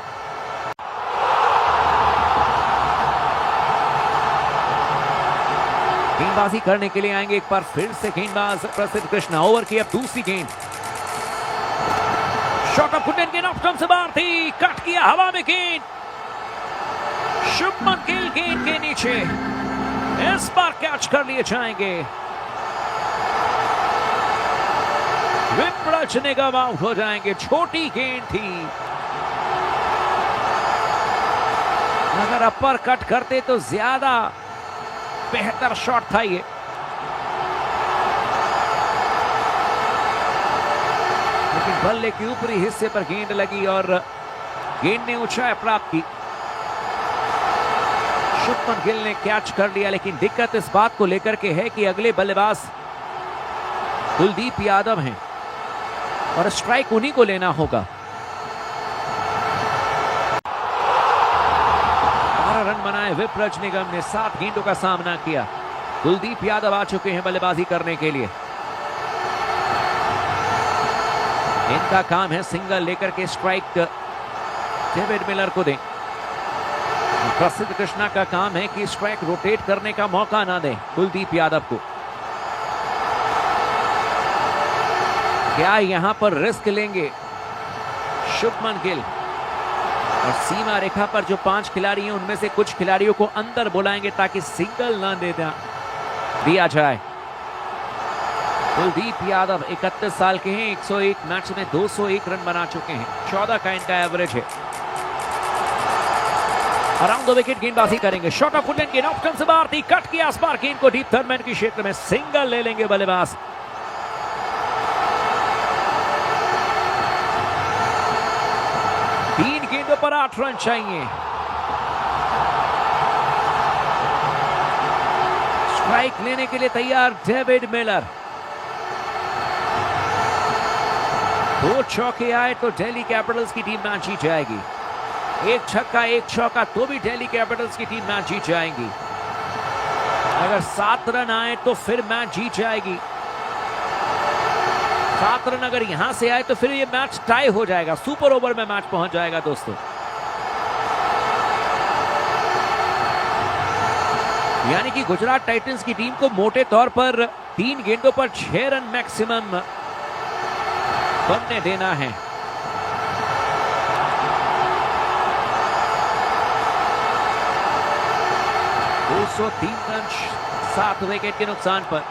गेंदबाजी करने के लिए आएंगे एक बार फिर से गेंदबाज प्रसिद्ध कृष्णा। ओवर की अब दूसरी गेंद, शॉट ऑफ गुड गेंद ऑफ से बाहर थी, कट किया हवा में गेंद। शुभमन गिल गेंद के नीचे, इस बार कैच कर लिए जाएंगे। विप्राज निगम आउट हो जाएंगे। छोटी गेंद थी, अगर अपर कट करते तो ज्यादा बेहतर शॉट था ये। लेकिन बल्ले के ऊपरी हिस्से पर गेंद लगी और गेंद ने ऊंचाई प्राप्त की। शुभमन गिल ने कैच कर लिया, लेकिन दिक्कत इस बात को लेकर के है कि अगले बल्लेबाज कुलदीप यादव हैं और स्ट्राइक उन्हीं को लेना होगा। 12 रन बनाए विप्राज निगम ने, 7 गेंदों का सामना किया। कुलदीप यादव आ चुके हैं बल्लेबाजी करने के लिए। इनका काम है सिंगल लेकर के स्ट्राइक डेविड मिलर को दें। प्रसिद्ध कृष्णा का काम है कि स्ट्राइक रोटेट करने का मौका ना दें कुलदीप यादव को। क्या यहां पर रिस्क लेंगे शुभमन गिल? और सीमा रेखा पर जो 5 खिलाड़ी हैं उनमें से कुछ खिलाड़ियों को अंदर बुलाएंगे ताकि सिंगल ना दिया जाए। कुलदीप यादव 31 साल के हैं, 101 मैच में 201 रन बना चुके हैं, 14 का इनका एवरेज है। अराउंड द विकेट गेंदबाजी करेंगे। शॉट ऑफ गुड गेंद ऑप्शन से बाहर थी, कट किया आस पार गेंद को डीप थर्ड मैन के क्षेत्र में। सिंगल ले लेंगे बल्लेबाज। गेंदों पर 8 रन चाहिए। स्ट्राइक लेने के लिए तैयार डेविड मिलर। 2 चौके आए तो दिल्ली कैपिटल्स की टीम मैच जीत जाएगी। 1 छक्का 1 चौका तो भी दिल्ली कैपिटल्स की टीम मैच जीत जाएगी। अगर 7 रन आए तो फिर मैच जीत जाएगी। 7 रन अगर यहां से आए तो फिर ये मैच टाई हो जाएगा, सुपर ओवर में मैच पहुंच जाएगा दोस्तों। यानी कि गुजरात टाइटंस की टीम को मोटे तौर पर 3 गेंदों पर 6 रन मैक्सिमम बनने देना है। दो 203 रन 7 विकेट के नुकसान पर।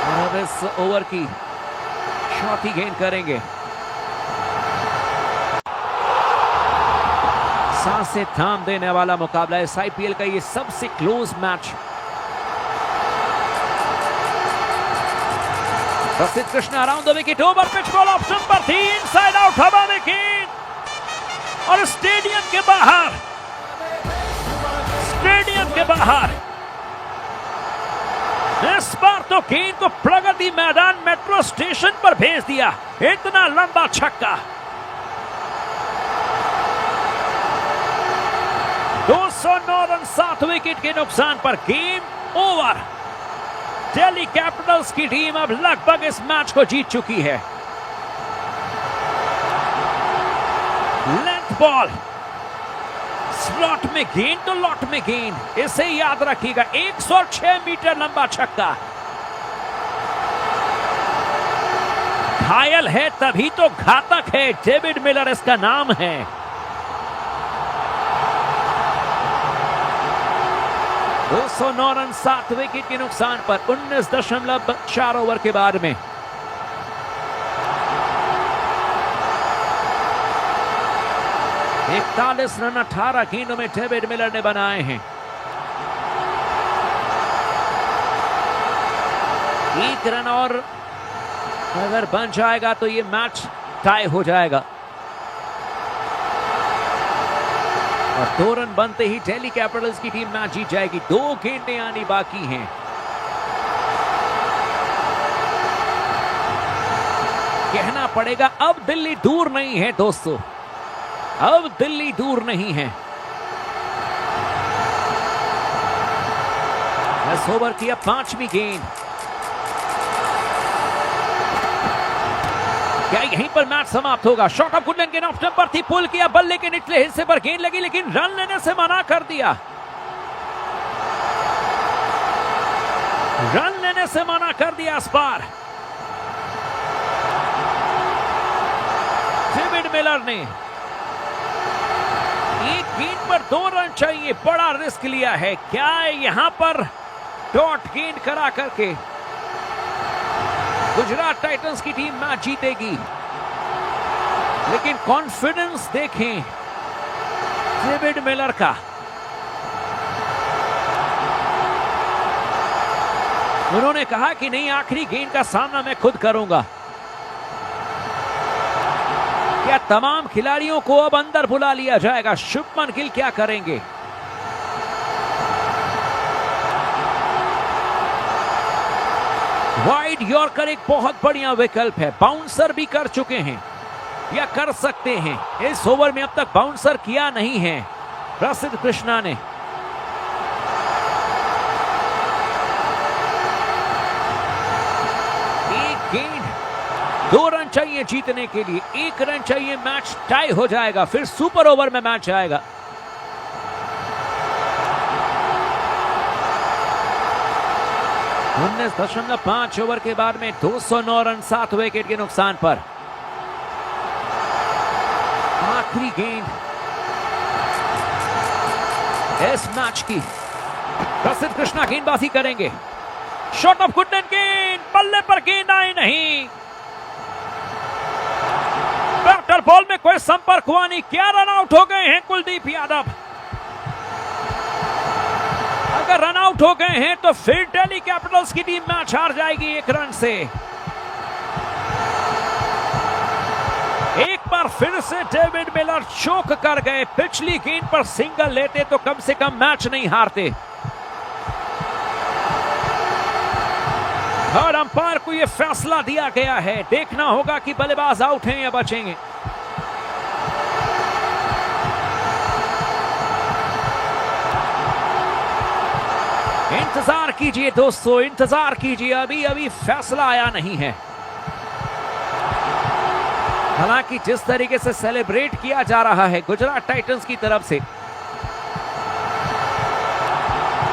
और अब इस ओवर की चौथी गेंद करेंगे। सांसें थाम देने वाला मुकाबला, इस आईपीएल का ये सबसे क्लोज मैच। प्रसिद्ध Krishna around the wicket, over pitch ball option पर थी, इनसाइड आउट हवा में गेंद और स्टेडियम के बाहर, स्टेडियम के बाहर। इस बार तो गेंद को प्रगति मैदान मेट्रो स्टेशन पर भेज दिया, इतना लंबा छक्का। 209 रन 7 विकेट के नुकसान पर गेम ओवर। दिल्ली कैपिटल्स की टीम अब लगभग इस मैच को जीत चुकी है। लेंथ बॉल, स्लॉट में गेंद तो लॉट में गेंद, इसे याद रखिएगा। 106 मीटर लंबा छक्का। घायल है तभी तो घातक है, डेविड मिलर इसका नाम है। दो 209 रन 7 विकेट के नुकसान पर 19.4 ओवर के बाद में 41 रन 18 गेंदों में डेविड मिलर ने बनाए हैं। एक रन और अगर बन जाएगा तो ये मैच टाई हो जाएगा और 2 रन बनते ही दिल्ली कैपिटल्स की टीम मैच जीत जाएगी। 2 गेंदें आनी बाकी हैं। कहना पड़ेगा अब दिल्ली दूर नहीं है दोस्तों, अब दिल्ली दूर नहीं है। इस ओवर की अब 5वीं गेंद। क्या यहीं पर मैच समाप्त होगा? शॉट ऑफ गुडलैंड के ऑप्शन पर थी, पुल किया, बल्ले के निचले हिस्से पर गेंद लगी लेकिन रन लेने से मना कर दिया। रन लेने से मना कर दिया इस बार डेविड मिलर ने। एक गेंद पर 2 रन चाहिए, बड़ा रिस्क लिया है। क्या यहां पर डॉट गेंद करा करके गुजरात टाइटंस की टीम मैच जीतेगी? लेकिन कॉन्फिडेंस देखें डेविड मिलर का। उन्होंने कहा कि नहीं, आखिरी गेंद का सामना मैं खुद करूंगा। क्या तमाम खिलाड़ियों को अब अंदर बुला लिया जाएगा? शुभमन गिल क्या करेंगे? वाइड यॉर्कर एक बहुत बढ़िया विकल्प है। बाउंसर भी कर चुके हैं या कर सकते हैं। इस ओवर में अब तक बाउंसर किया नहीं है प्रसिद्ध कृष्णा ने। एक गेंद, 2 रन चाहिए जीतने के लिए, 1 रन चाहिए, मैच टाई हो जाएगा, फिर सुपर ओवर में मैच आएगा। उन्नीस 19.5 ओवर के बाद में 209 रन 7 विकेट के नुकसान पर आखिरी गेंद इस मैच की। प्रसिद्ध कृष्णा गेंदबाजी करेंगे। शॉट ऑफ गुडलैंड, गेंद बल्ले पर गेंद आई नहीं। बैटर बॉल में कोई संपर्क हुआ नहीं। क्या रन आउट हो गए हैं कुलदीप यादव? अगर रन आउट हो गए हैं तो फिर दिल्ली कैपिटल्स की टीम मैच हार जाएगी 1 रन से। एक बार फिर से डेविड मिलर चौक कर गए। पिछली गेंद पर सिंगल लेते तो कम से कम मैच नहीं हारते। और अंपायर को यह फैसला दिया गया है। देखना होगा कि बल्लेबाज आउट हैं या बचेंगे। इंतजार कीजिए दोस्तों, इंतजार कीजिए, अभी अभी फैसला आया नहीं है। हालांकि जिस तरीके से सेलिब्रेट किया जा रहा है गुजरात टाइटंस की तरफ से,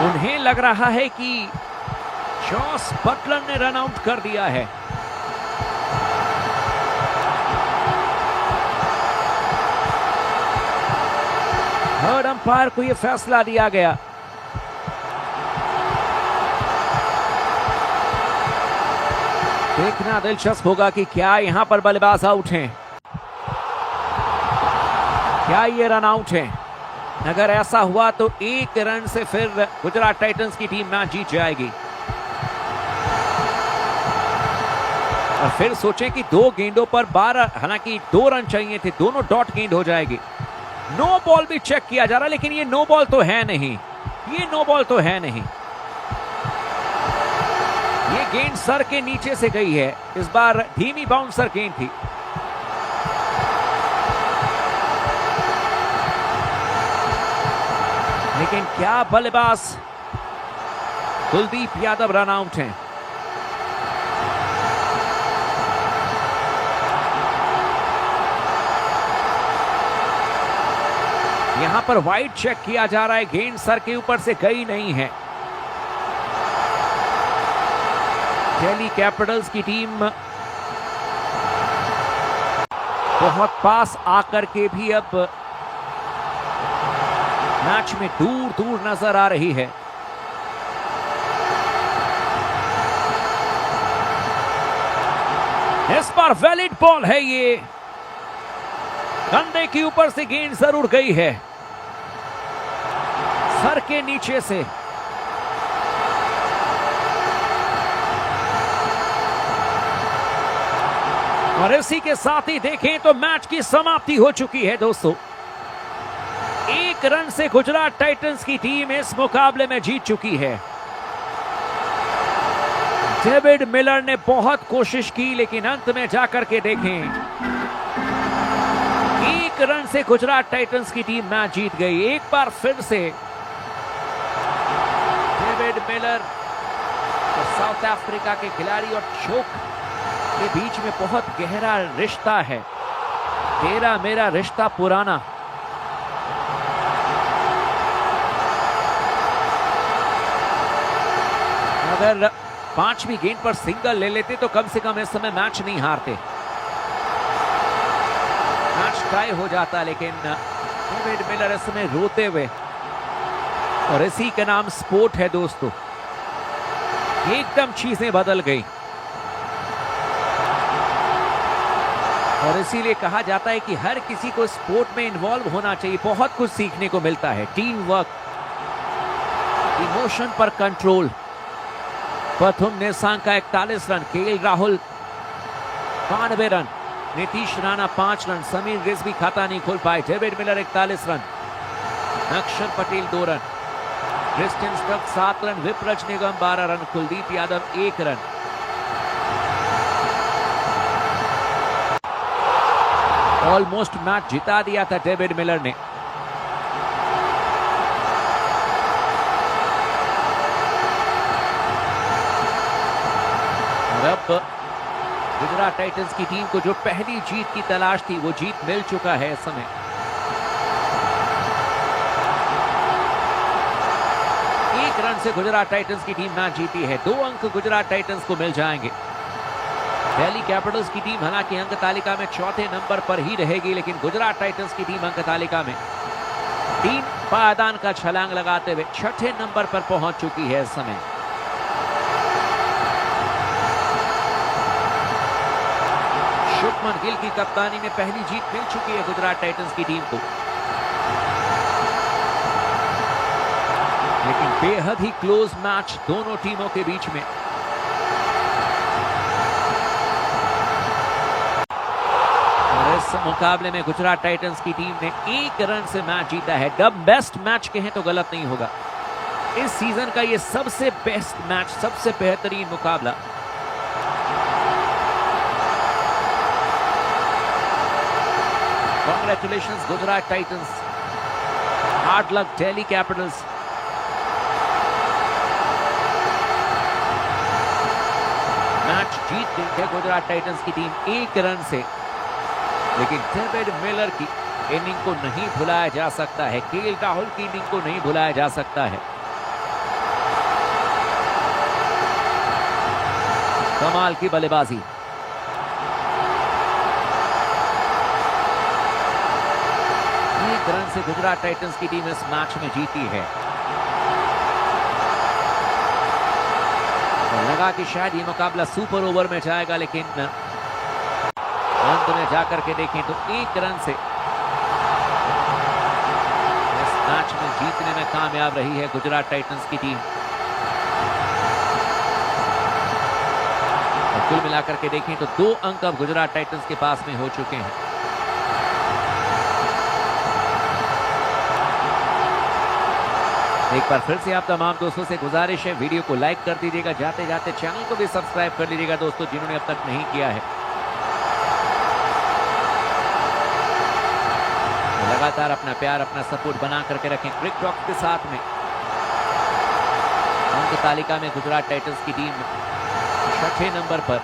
उन्हें लग रहा है कि जॉस बटलर ने रन आउट कर दिया है। थर्ड अंपायर को यह फैसला दिया गया। देखना दिलचस्प होगा कि क्या यहां पर बल्लेबाज आउट हैं, क्या ये रन आउट हैं। अगर ऐसा हुआ तो 1 रन से फिर गुजरात टाइटंस की टीम मैच जीत जाएगी। और फिर सोचें कि 2 गेंदों पर 12, हालांकि 2 रन चाहिए थे, दोनों डॉट गेंद हो जाएगी। नो बॉल भी चेक किया जा रहा, लेकिन ये नो बॉल तो है नहीं, ये नो बॉल तो है नहीं। ये गेंद सर के नीचे से गई है, इस बार धीमी बाउंसर गेंद थी। लेकिन क्या बल्लेबाज कुलदीप यादव रन आउट हैं। यहां पर वाइड चेक किया जा रहा है, गेंद सर के ऊपर से गई नहीं है। दिल्ली कैपिटल्स की टीम बहुत पास आकर के भी अब मैच में दूर दूर नजर आ रही है। इस बार वैलिड बॉल है, ये कंधे के ऊपर से गेंद जरूर गई है, सर के नीचे से। और इसी के साथ ही देखें तो मैच की समाप्ति हो चुकी है दोस्तों। 1 रन से गुजरात टाइटंस की टीम इस मुकाबले में जीत चुकी है। डेविड मिलर ने बहुत कोशिश की, लेकिन अंत में जाकर के देखें 1 रन से गुजरात टाइटंस की टीम मैच जीत गई। एक बार फिर से डेविड मिलर और साउथ अफ्रीका के खिलाड़ी और चोक के बीच में बहुत गहरा रिश्ता है, तेरा मेरा रिश्ता पुराना। अगर 5वीं गेंद पर सिंगल ले लेते तो कम से कम इस समय मैच नहीं हारते, मैच टाई हो जाता। लेकिन डेविड मिलर इस समय रोते हुए, और इसी का नाम स्पोर्ट है दोस्तों, एकदम चीजें बदल गई। और इसीलिए कहा जाता है कि हर किसी को स्पोर्ट में इन्वॉल्व होना चाहिए, बहुत कुछ सीखने को मिलता है। टीम वर्क, इमोशन पर control. Pratham Nissanka 41 run, KL Rahul 92 run, Nitish Rana 5 run, Sameer Rizvi खाता नहीं खोल पाए। David Miller 41 run, Axar Patel 2 run, Christian Stubbs 7 run, Vipraj Nigam 12 run, Kuldeep Yadav 1 run. Almost match जिता दिया था डेविड मिलर ने। और अब गुजरात टाइटंस की टीम को जो पहली जीत की तलाश थी वो जीत मिल चुका है इस समय। एक रन से गुजरात टाइटंस की टीम मैच जीती है। 2 अंक गुजरात टाइटंस को मिल जाएंगे। दिल्ली कैपिटल्स की टीम हालांकि अंक तालिका में 4थे नंबर पर ही रहेगी, लेकिन गुजरात टाइटंस की टीम अंक तालिका में 3 पायदान का छलांग लगाते हुए 6ठे नंबर पर पहुंच चुकी है इस समय। शुभमन गिल की कप्तानी में पहली जीत मिल चुकी है गुजरात टाइटंस की टीम को, लेकिन बेहद ही क्लोज मैच दोनों टीमों के बीच में। इस मुकाबले में गुजरात टाइटंस की टीम ने 1 रन से मैच जीता है। द बेस्ट मैच कहें तो गलत नहीं होगा, इस सीजन का ये सबसे बेस्ट मैच, सबसे बेहतरीन मुकाबला। Congratulations Gujarat Titans, hard luck Delhi Capitals. Match जीत गई है गुजरात टाइटंस की टीम 1 रन से, लेकिन डेविड मिलर की इनिंग को नहीं भुलाया जा सकता है, केएल राहुल की इनिंग को नहीं भुलाया जा सकता है। कमाल की बल्लेबाजी। एक रन से गुजरात टाइटंस की टीम इस मैच में जीती है। तो लगा कि शायद ये मुकाबला सुपर ओवर में जाएगा, लेकिन अंत में जाकर के देखें तो 1 रन से इस मैच में जीतने में कामयाब रही है गुजरात टाइटंस की टीम। कुल मिलाकर के देखें तो 2 अंक अब गुजरात टाइटंस के पास में हो चुके हैं। एक बार फिर से आप तमाम दोस्तों से गुजारिश है, वीडियो को लाइक कर दीजिएगा, जाते जाते चैनल को भी सब्सक्राइब कर लीजिएगा दोस्तों, जिन्होंने अब तक नहीं किया है। लगातार अपना प्यार, अपना सपोर्ट बना करके रखें क्रिकटॉक के साथ में। अंक तालिका में गुजरात टाइटंस की टीम 6ठे नंबर पर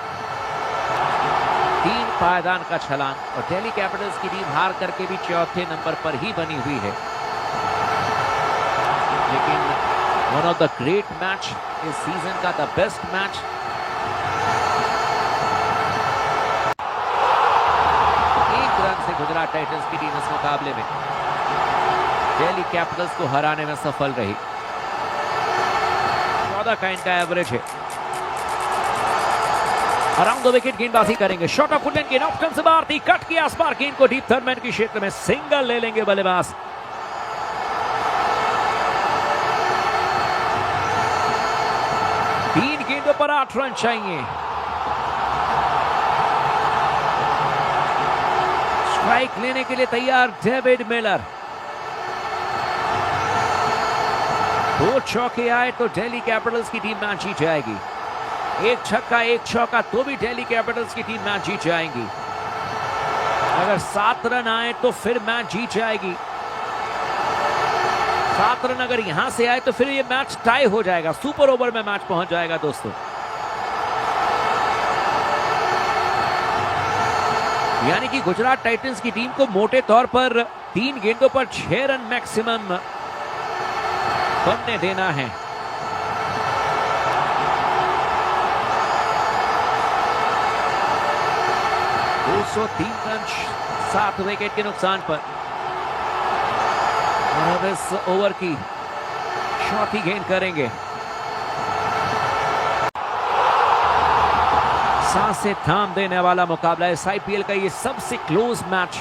3 पायदान का छलांग, और दिल्ली कैपिटल्स की टीम हार करके भी 4थे नंबर पर ही बनी हुई है। लेकिन one of the great match इस सीजन का, द बेस्ट मैच, एक रन से गुजरात टाइटंस की टीम इस मुकाबले में दिल्ली कैपिटल्स को हराने में सफल रही। 14 का इनका एवरेज है। अराउंड द विकेट गेंदबाजी करेंगे, शॉट ऑफ वुडलैंड, गेंद ऑफ स्टंप से बाहर थी, कट किया आस पार, गेंद को डीप थर्ड मैन के क्षेत्र में सिंगल ले लेंगे बल्लेबाज। तीन गेंदों पर 8 रन चाहिए। स्ट्राइक लेने के लिए तैयार डेविड मिलर। 2 चौके आए तो दिल्ली कैपिटल्स की टीम मैच जीत जाएगी। 1 छक्का 1 चौका तो भी दिल्ली कैपिटल्स की टीम मैच जीत जाएगी। अगर 7 रन आए तो फिर मैच जीत जाएगी। 7 रन अगर यहां से आए तो फिर ये मैच टाई हो जाएगा, सुपर ओवर में मैच पहुंच जाएगा दोस्तों। यानी कि गुजरात टाइटंस की टीम को मोटे तौर पर 3 गेंदों पर 6 रन मैक्सिमम बनने देना है। तो 3 रन 7 विकेट के नुकसान पर, और अब इस ओवर की चौथी गेंद करेंगे। सांसें थाम देने वाला मुकाबला है, आईपीएल का ये सबसे क्लोज मैच।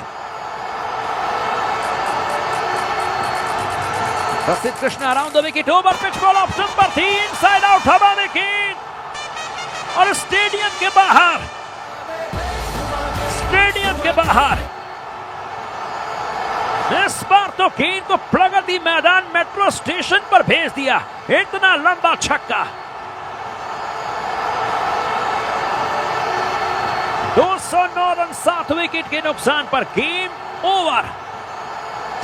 प्रसिद्ध Krishna around the wicket, over pitch ball off stump पर थी, इनसाइड आउट हवा में गेंद, और स्टेडियम के बाहर इस बार तो गेंद को प्रगति मैदान मेट्रो स्टेशन पर भेज दिया। इतना लंबा छक्का। 209 रन 7 विकेट के नुकसान पर गेम ओवर।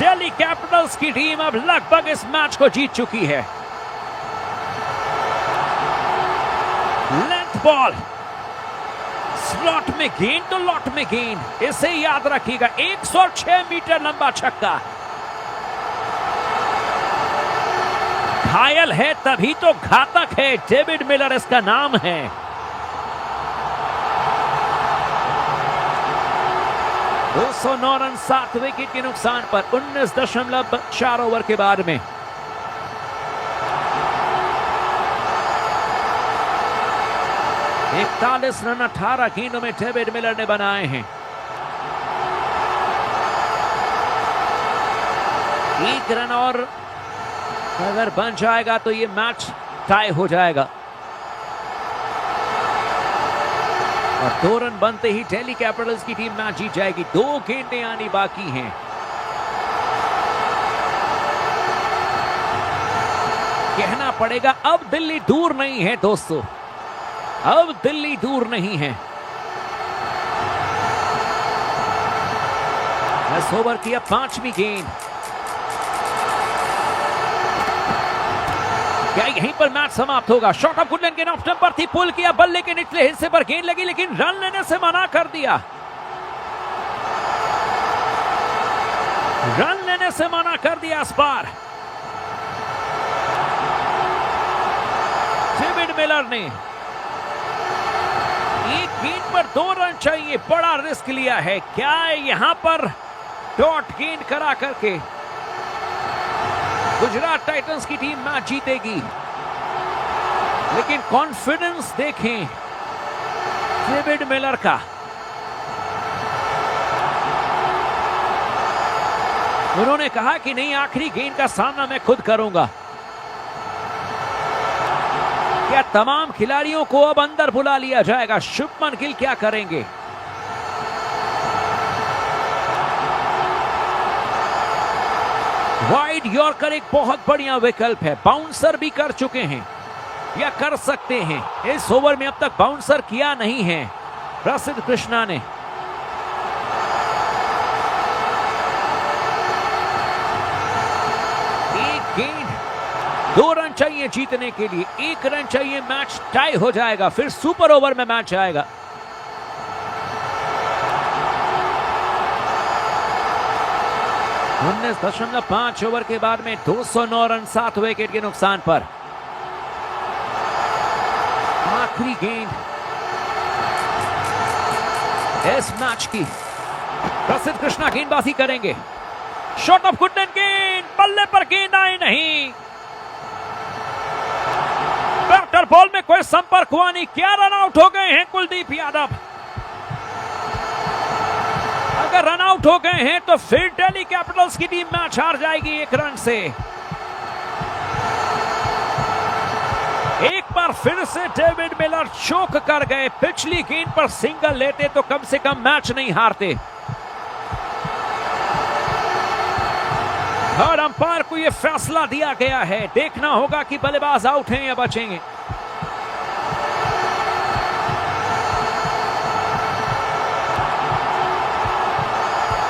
दिल्ली कैपिटल्स की टीम अब लगभग इस मैच को जीत चुकी है। लेंथ बॉल, स्लॉट में गेंद तो लॉट में गेंद, इसे याद रखिएगा। 106 मीटर लंबा छक्का। घायल है तभी तो घातक है, डेविड मिलर इसका नाम है। दो 209 रन 7 विकेट के नुकसान पर 19.4 ओवर के बाद में 41 रन 18 गेंदों में डेविड मिलर ने बनाए हैं। 1 रन और अगर बन जाएगा तो ये मैच टाई हो जाएगा, और 2 रन बनते ही दिल्ली कैपिटल्स की टीम मैच जीत जाएगी। 2 गेंदें आनी बाकी हैं। कहना पड़ेगा अब दिल्ली दूर नहीं है दोस्तों, अब दिल्ली दूर नहीं है। इस ओवर की अब 5वीं गेंद। क्या यहीं पर मैच समाप्त होगा? शॉट ऑफ वुडलैंड गेंद ऑफ स्टंप पर थी, पुल किया, बल्ले के निचले हिस्से पर गेंद लगी, लेकिन रन लेने से मना कर दिया। रन लेने से मना कर दिया इस बार डेविड मिलर ने। एक गेंद पर 2 रन चाहिए, बड़ा रिस्क लिया है। क्या यहां पर डॉट गेंद करा करके गुजरात टाइटंस की टीम मैच जीतेगी? लेकिन कॉन्फिडेंस देखें डेविड मिलर का। उन्होंने कहा कि नहीं, आखिरी गेंद का सामना मैं खुद करूंगा। क्या तमाम खिलाड़ियों को अब अंदर बुला लिया जाएगा? शुभमन गिल क्या करेंगे? वाइड यॉर्कर एक बहुत बढ़िया विकल्प है। बाउंसर भी कर चुके हैं या कर सकते हैं। इस ओवर में अब तक बाउंसर किया नहीं है प्रसिद्ध कृष्णा ने। एक गेंद, 2 रन चाहिए जीतने के लिए। 1 रन चाहिए, मैच टाई हो जाएगा। फिर सुपर ओवर में मैच आएगा। उन्नीस 19.5 ओवर के बाद में 209 रन 7 विकेट के नुकसान पर। आखिरी गेंद इस मैच की। प्रसिद्ध कृष्णा गेंदबाजी करेंगे। शॉट ऑफ गुडनेस, गेंद बल्ले पर गेंद आए नहीं। बैटर बॉल में कोई संपर्क हुआ नहीं। क्या रन आउट हो गए हैं कुलदीप यादव। अगर रन आउट हो गए हैं तो फिर दिल्ली कैपिटल्स की टीम मैच हार जाएगी 1 रन से। एक बार फिर से डेविड मिलर चौक कर गए। पिछली गेंद पर सिंगल लेते तो कम से कम मैच नहीं हारते। थर्ड अंपायर को यह फैसला दिया गया है। देखना होगा कि बल्लेबाज आउट हैं या बचेंगे।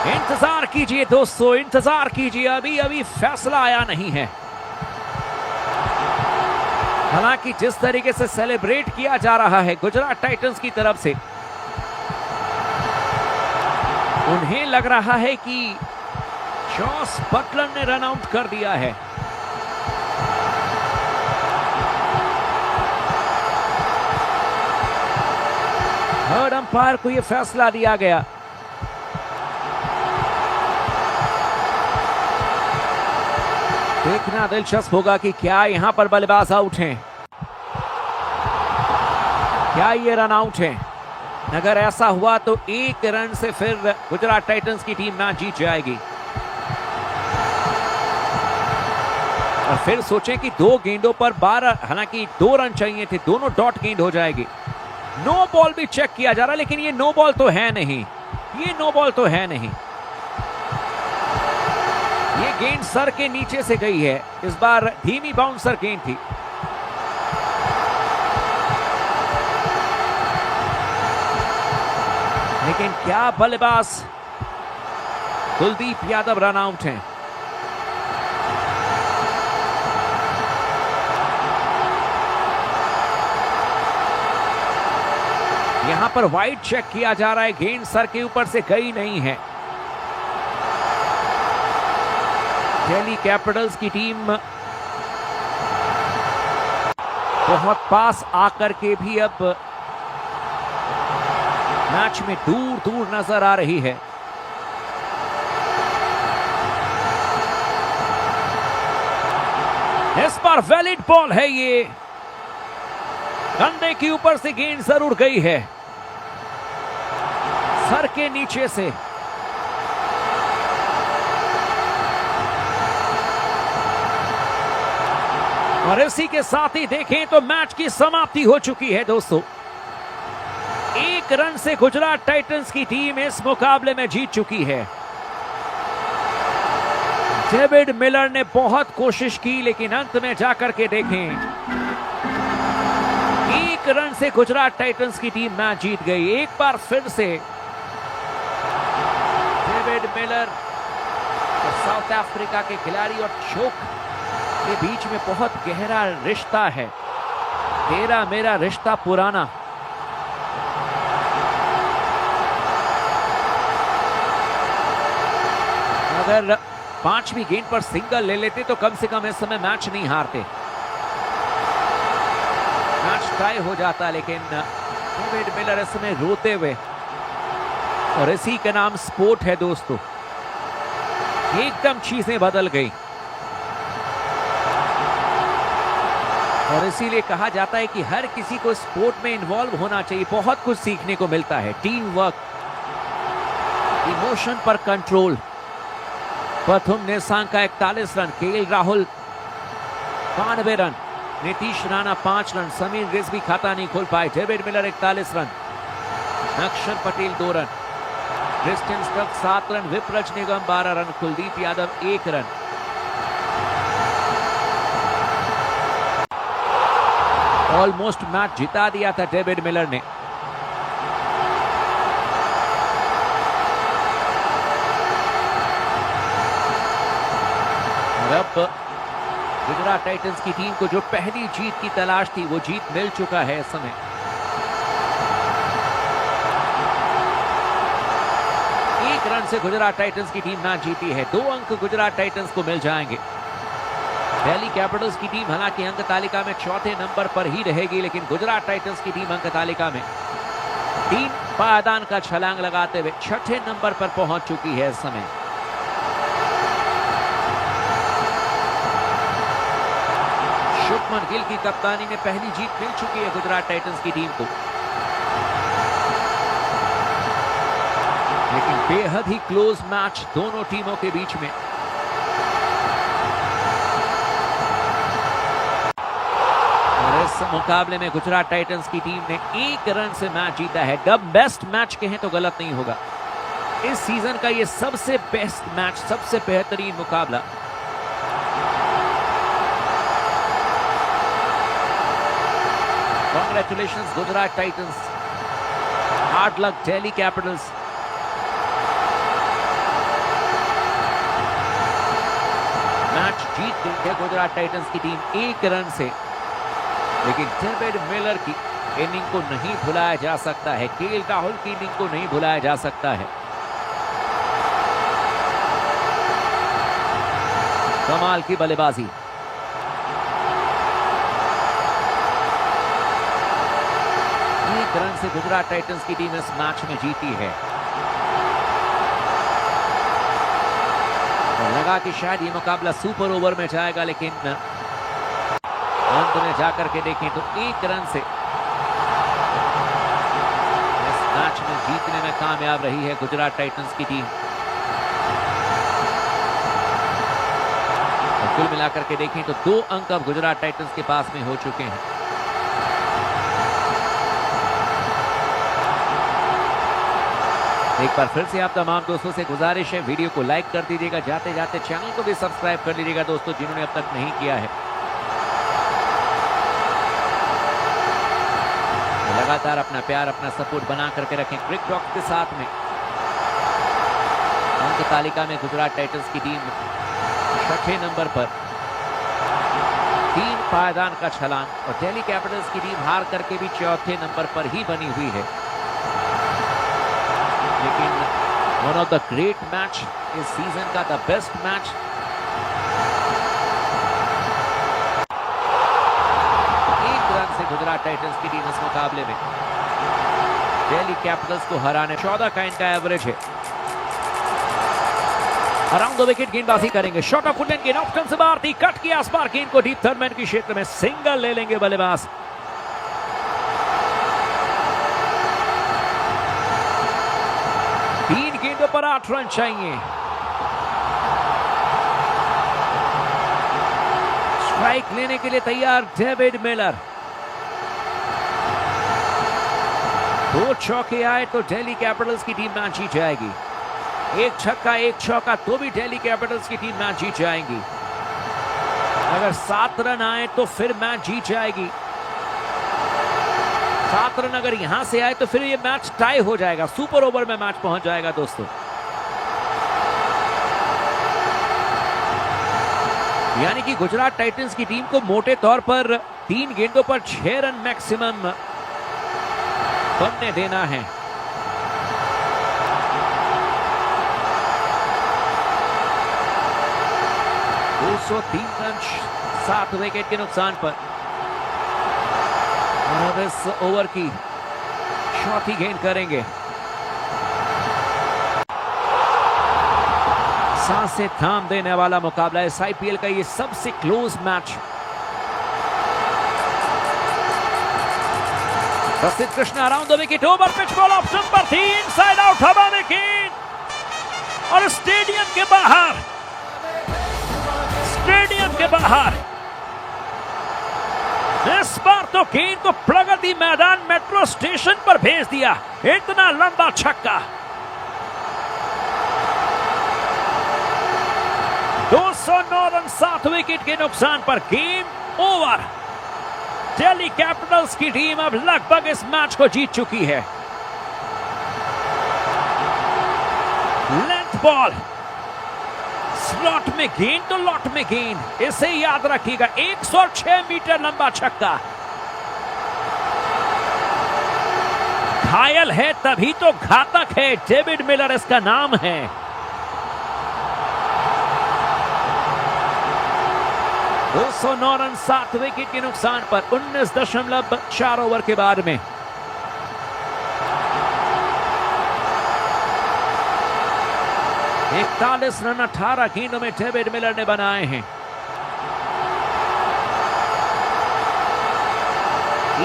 इंतजार कीजिए दोस्तों, इंतजार कीजिए। अभी फैसला आया नहीं है। हालांकि जिस तरीके से सेलिब्रेट किया जा रहा है गुजरात टाइटंस की तरफ से, उन्हें लग रहा है कि जॉस बटलर ने रन आउट कर दिया है। थर्ड अंपायर को यह फैसला दिया गया। देखना दिलचस्प होगा कि क्या यहां पर बल्लेबाज आउट हैं, क्या ये रन आउट हैं। अगर ऐसा हुआ तो 1 रन से फिर गुजरात टाइटंस की टीम मैच जीत जाएगी। और फिर सोचें कि 2 गेंदों पर 12, हालांकि 2 रन चाहिए थे, दोनों डॉट गेंद हो जाएगी। नो बॉल भी चेक किया जा रहा है, लेकिन ये नो बॉल तो है नहीं। ये नो बॉल तो है नहीं। ये गेंद सर के नीचे से गई है। इस बार धीमी बाउंसर गेंद थी। लेकिन क्या बल्लेबाज कुलदीप यादव रन आउट हैं। यहां पर वाइड चेक किया जा रहा है। गेंद सर के ऊपर से गई नहीं है। दिल्ली कैपिटल्स की टीम बहुत पास आकर के भी अब मैच में दूर दूर नजर आ रही है। इस बार वैलिड बॉल है। ये कंधे के ऊपर से गेंद जरूर गई है, सर के नीचे से। और इसी के साथ ही देखें तो मैच की समाप्ति हो चुकी है दोस्तों। 1 रन से गुजरात टाइटंस की टीम इस मुकाबले में जीत चुकी है। डेविड मिलर ने बहुत कोशिश की, लेकिन अंत में जाकर के देखें 1 रन से गुजरात टाइटंस की टीम मैच जीत गई। एक बार फिर से डेविड मिलर और साउथ अफ्रीका के खिलाड़ी और चोक के बीच में बहुत गहरा रिश्ता है। तेरा मेरा रिश्ता पुराना। अगर 5वीं गेंद पर सिंगल ले लेते तो कम से कम इस समय मैच नहीं हारते, मैच टाई हो जाता। लेकिन डेविड मिलर इस समय रोते हुए, और इसी का नाम स्पोर्ट है दोस्तों। एकदम चीजें बदल गई। और इसीलिए कहा जाता है कि हर किसी को स्पोर्ट में इन्वॉल्व होना चाहिए। बहुत कुछ सीखने को मिलता है। टीम वर्क, इमोशन पर कंट्रोल। प्रथम निशांक का 41 run, KL Rahul 92 run, Nitish Rana 5 run, Sameer Rizvi खाता नहीं खोल पाए, David Miller 41 run, Axar Patel 2 run, Christian Stubbs 7 run, Vipraj Nigam 12 run, Kuldeep Yadav 1 run. Almost match जिता दिया था डेविड मिलर ने। अब गुजरात टाइटंस की टीम को जो पहली जीत की तलाश थी वो जीत मिल चुका है। इस समय एक रन से गुजरात टाइटंस की टीम मैच जीती है। 2 अंक गुजरात टाइटंस को मिल जाएंगे। दिल्ली कैपिटल्स की टीम हालांकि अंक तालिका में चौथे नंबर पर ही रहेगी, लेकिन गुजरात टाइटंस की टीम अंक तालिका में 3 पायदान का छलांग लगाते हुए छठे नंबर पर पहुंच चुकी है। इस समय शुभमन गिल की कप्तानी में पहली जीत मिल चुकी है गुजरात टाइटंस की टीम को, लेकिन बेहद ही क्लोज मैच दोनों टीमों के बीच में। और इस मुकाबले में गुजरात टाइटंस की टीम ने 1 रन से मैच जीता है। द बेस्ट मैच कहें तो गलत नहीं होगा। इस सीजन का ये सबसे बेस्ट मैच, सबसे बेहतरीन मुकाबला। Congratulations Gujarat Titans, hard luck Delhi Capitals. Match जीत गई है गुजरात टाइटंस की टीम 1 रन से, लेकिन डेविड मिलर की इनिंग को नहीं भुलाया जा सकता है, केएल राहुल की इनिंग को नहीं भुलाया जा सकता है। कमाल की बल्लेबाजी। रन से गुजरात टाइटंस की टीम इस मैच में जीती है। और लगा कि शायद ये मुकाबला सुपर ओवर में जाएगा, लेकिन अंत में जाकर के देखें तो 1 रन से इस मैच में जीतने में कामयाब रही है गुजरात टाइटंस की टीम। और कुल मिलाकर के देखें तो 2 अंक अब गुजरात टाइटंस के पास में हो चुके हैं। एक बार फिर से आप तमाम दोस्तों से गुजारिश है, वीडियो को लाइक कर दीजिएगा, जाते जाते चैनल को भी सब्सक्राइब कर लीजिएगा दोस्तों, जिन्होंने अब तक नहीं किया है। लगातार अपना प्यार, अपना सपोर्ट बना करके रखें क्रिक टॉक के साथ में। अंक तालिका में गुजरात टाइटंस की टीम छठे नंबर पर 3 पायदान का छलांग, और दिल्ली कैपिटल्स की टीम हार करके भी चौथे नंबर पर ही बनी हुई है। लेकिन one of the great match इस सीजन का, द बेस्ट मैच। एक रन से गुजरात टाइटंस की टीम इस मुकाबले में दिल्ली कैपिटल्स को हराने 14 का इनका एवरेज है। अराउंड द विकेट गेंदबाजी करेंगे, शॉट ऑफ फुटलैंड गेंद ऑफ स्टंप से बाहर थी, कट किया आस पार गेंद को, डीप थर्ड मैन की क्षेत्र में सिंगल ले लेंगे बल्लेबाज। पर 8 रन चाहिए। स्ट्राइक लेने के लिए तैयार डेविड मिलर। 2 चौके आए तो दिल्ली कैपिटल्स की टीम मैच जीत जाएगी। 1 छक्का 1 चौका तो भी दिल्ली कैपिटल्स की टीम मैच जीत जाएगी। अगर 7 रन आए तो फिर मैच जीत जाएगी। 7 रन अगर यहां से आए तो फिर ये मैच टाई हो जाएगा, सुपर ओवर में मैच पहुंच जाएगा दोस्तों। यानी कि गुजरात टाइटंस की टीम को मोटे तौर पर 3 गेंदों पर 6 रन मैक्सिमम बनने देना है। दो 203 रन 7 विकेट के नुकसान पर। और इस ओवर की चौथी गेंद करेंगे। सांसें थाम देने वाला मुकाबला इस आईपीएल का, ये सबसे क्लोज मैच। प्रसिद्ध Krishna around the wicket, over pitch ball of number 3, inside out हवा में गेंद, और स्टेडियम के बाहर इस बार तो गेंद को प्रगति मैदान मेट्रो स्टेशन पर भेज दिया, इतना लंबा छक्का। 209 रन 7 विकेट के नुकसान पर गेम ओवर। दिल्ली कैपिटल्स की टीम अब लगभग इस मैच को जीत चुकी है। लेंथ बॉल, स्लॉट में गेंद तो लॉट में गेंद, इसे याद रखिएगा। 106 मीटर लंबा छक्का। घायल है तभी तो घातक है, डेविड मिलर इसका नाम है। दो 209 रन 7 विकेट के नुकसान पर 19.4 ओवर के बाद में 41 रन 18 गेंदों में डेविड मिलर ने बनाए हैं।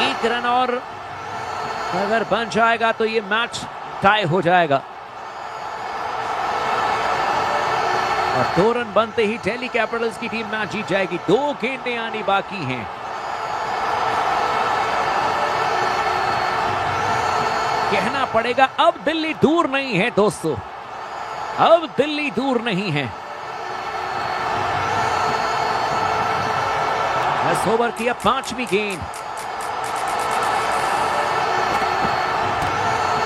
एक रन और अगर बन जाएगा तो ये मैच टाई हो जाएगा और 2 रन बनते ही दिल्ली कैपिटल्स की टीम मैच जीत जाएगी। 2 गेंदें आनी बाकी हैं। कहना पड़ेगा अब दिल्ली दूर नहीं है दोस्तों, अब दिल्ली दूर नहीं है। इस ओवर की अब 5वीं गेंद।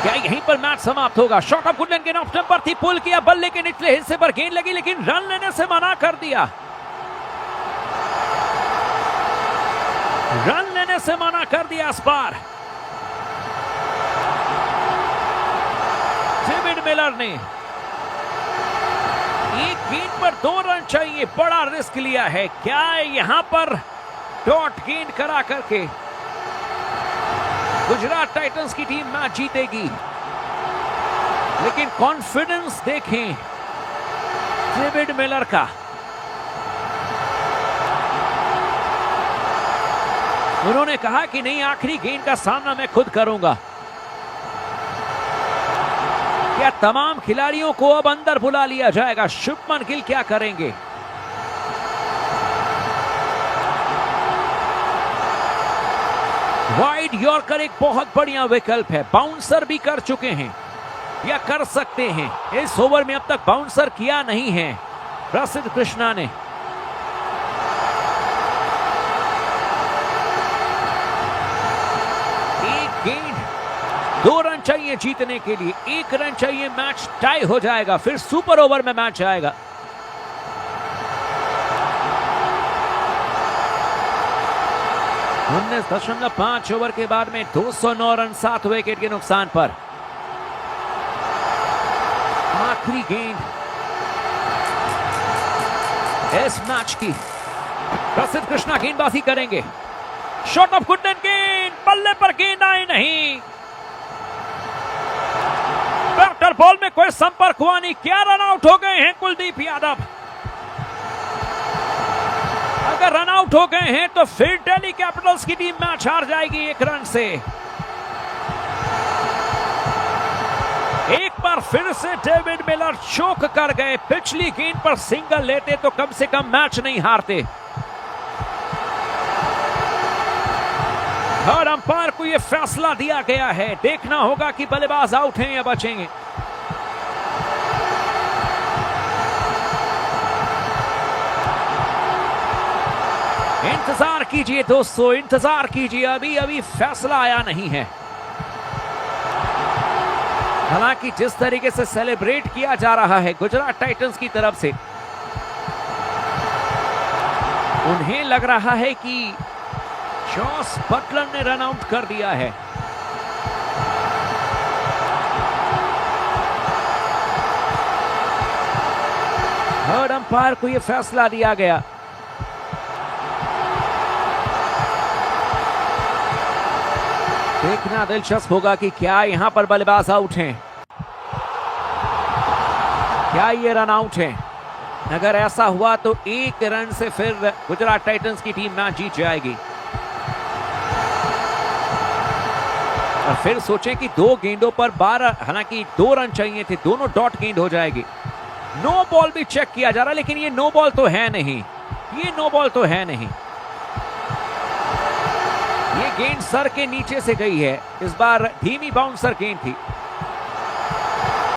क्या यहीं पर मैच समाप्त होगा? शॉट ऑफ गुडलैंड के ऑप्शन पर थी, पुल किया, बल्ले के निचले हिस्से पर गेंद लगी लेकिन रन लेने से मना कर दिया। रन लेने से मना कर दिया इस बार डेविड मिलर ने। एक गेंद पर 2 रन चाहिए, बड़ा रिस्क लिया है। क्या यहां पर डॉट गेंद करा करके गुजरात टाइटंस की टीम मैच जीतेगी? लेकिन कॉन्फिडेंस देखें डेविड मिलर का। उन्होंने कहा कि नहीं, आखिरी गेंद का सामना मैं खुद करूंगा। क्या तमाम खिलाड़ियों को अब अंदर बुला लिया जाएगा? शुभमन गिल क्या करेंगे? वाइड यॉर्कर एक बहुत बढ़िया विकल्प है। बाउंसर भी कर चुके हैं या कर सकते हैं। इस ओवर में अब तक बाउंसर किया नहीं है प्रसिद्ध कृष्णा ने। एक गेंद, 2 रन चाहिए जीतने के लिए। 1 रन चाहिए, मैच टाई हो जाएगा, फिर सुपर ओवर में मैच आएगा। । 19.5 ओवर के बाद में 209 रन 7 विकेट के नुकसान पर आखिरी गेंद इस मैच की। प्रसिद्ध कृष्णा गेंदबाजी करेंगे। शॉट ऑफ गुडलैंड, गेंद बल्ले पर गेंद आई नहीं। बैटर बॉल में कोई संपर्क हुआ नहीं। क्या रन आउट हो गए हैं कुलदीप यादव? अगर रन आउट हो गए हैं तो फिर दिल्ली कैपिटल्स की टीम मैच हार जाएगी 1 रन से। एक बार फिर से डेविड मिलर चौक कर गए। पिछली गेंद पर सिंगल लेते तो कम से कम मैच नहीं हारते। थर्ड अंपायर को यह फैसला दिया गया है। देखना होगा कि बल्लेबाज आउट हैं या बचेंगे। इंतजार कीजिए दोस्तों, इंतजार कीजिए, अभी फैसला आया नहीं है। हालांकि जिस तरीके से सेलिब्रेट किया जा रहा है गुजरात टाइटंस की तरफ से, उन्हें लग रहा है कि जॉस बटलर ने रन आउट कर दिया है। थर्ड अंपायर को यह फैसला दिया गया। देखना दिलचस्प होगा कि क्या यहां पर बल्लेबाज आउट हैं, क्या ये रन आउट हैं। अगर ऐसा हुआ तो 1 रन से फिर गुजरात टाइटंस की टीम मैच जीत जाएगी। और फिर सोचें कि 2 गेंदों पर 12, हालांकि 2 रन चाहिए थे, दोनों डॉट गेंद हो जाएगी। नो बॉल भी चेक किया जा रहा है, लेकिन ये नो बॉल तो है नहीं, ये नो बॉल तो है नहीं। गेंद सर के नीचे से गई है, इस बार धीमी बाउंसर गेंद थी।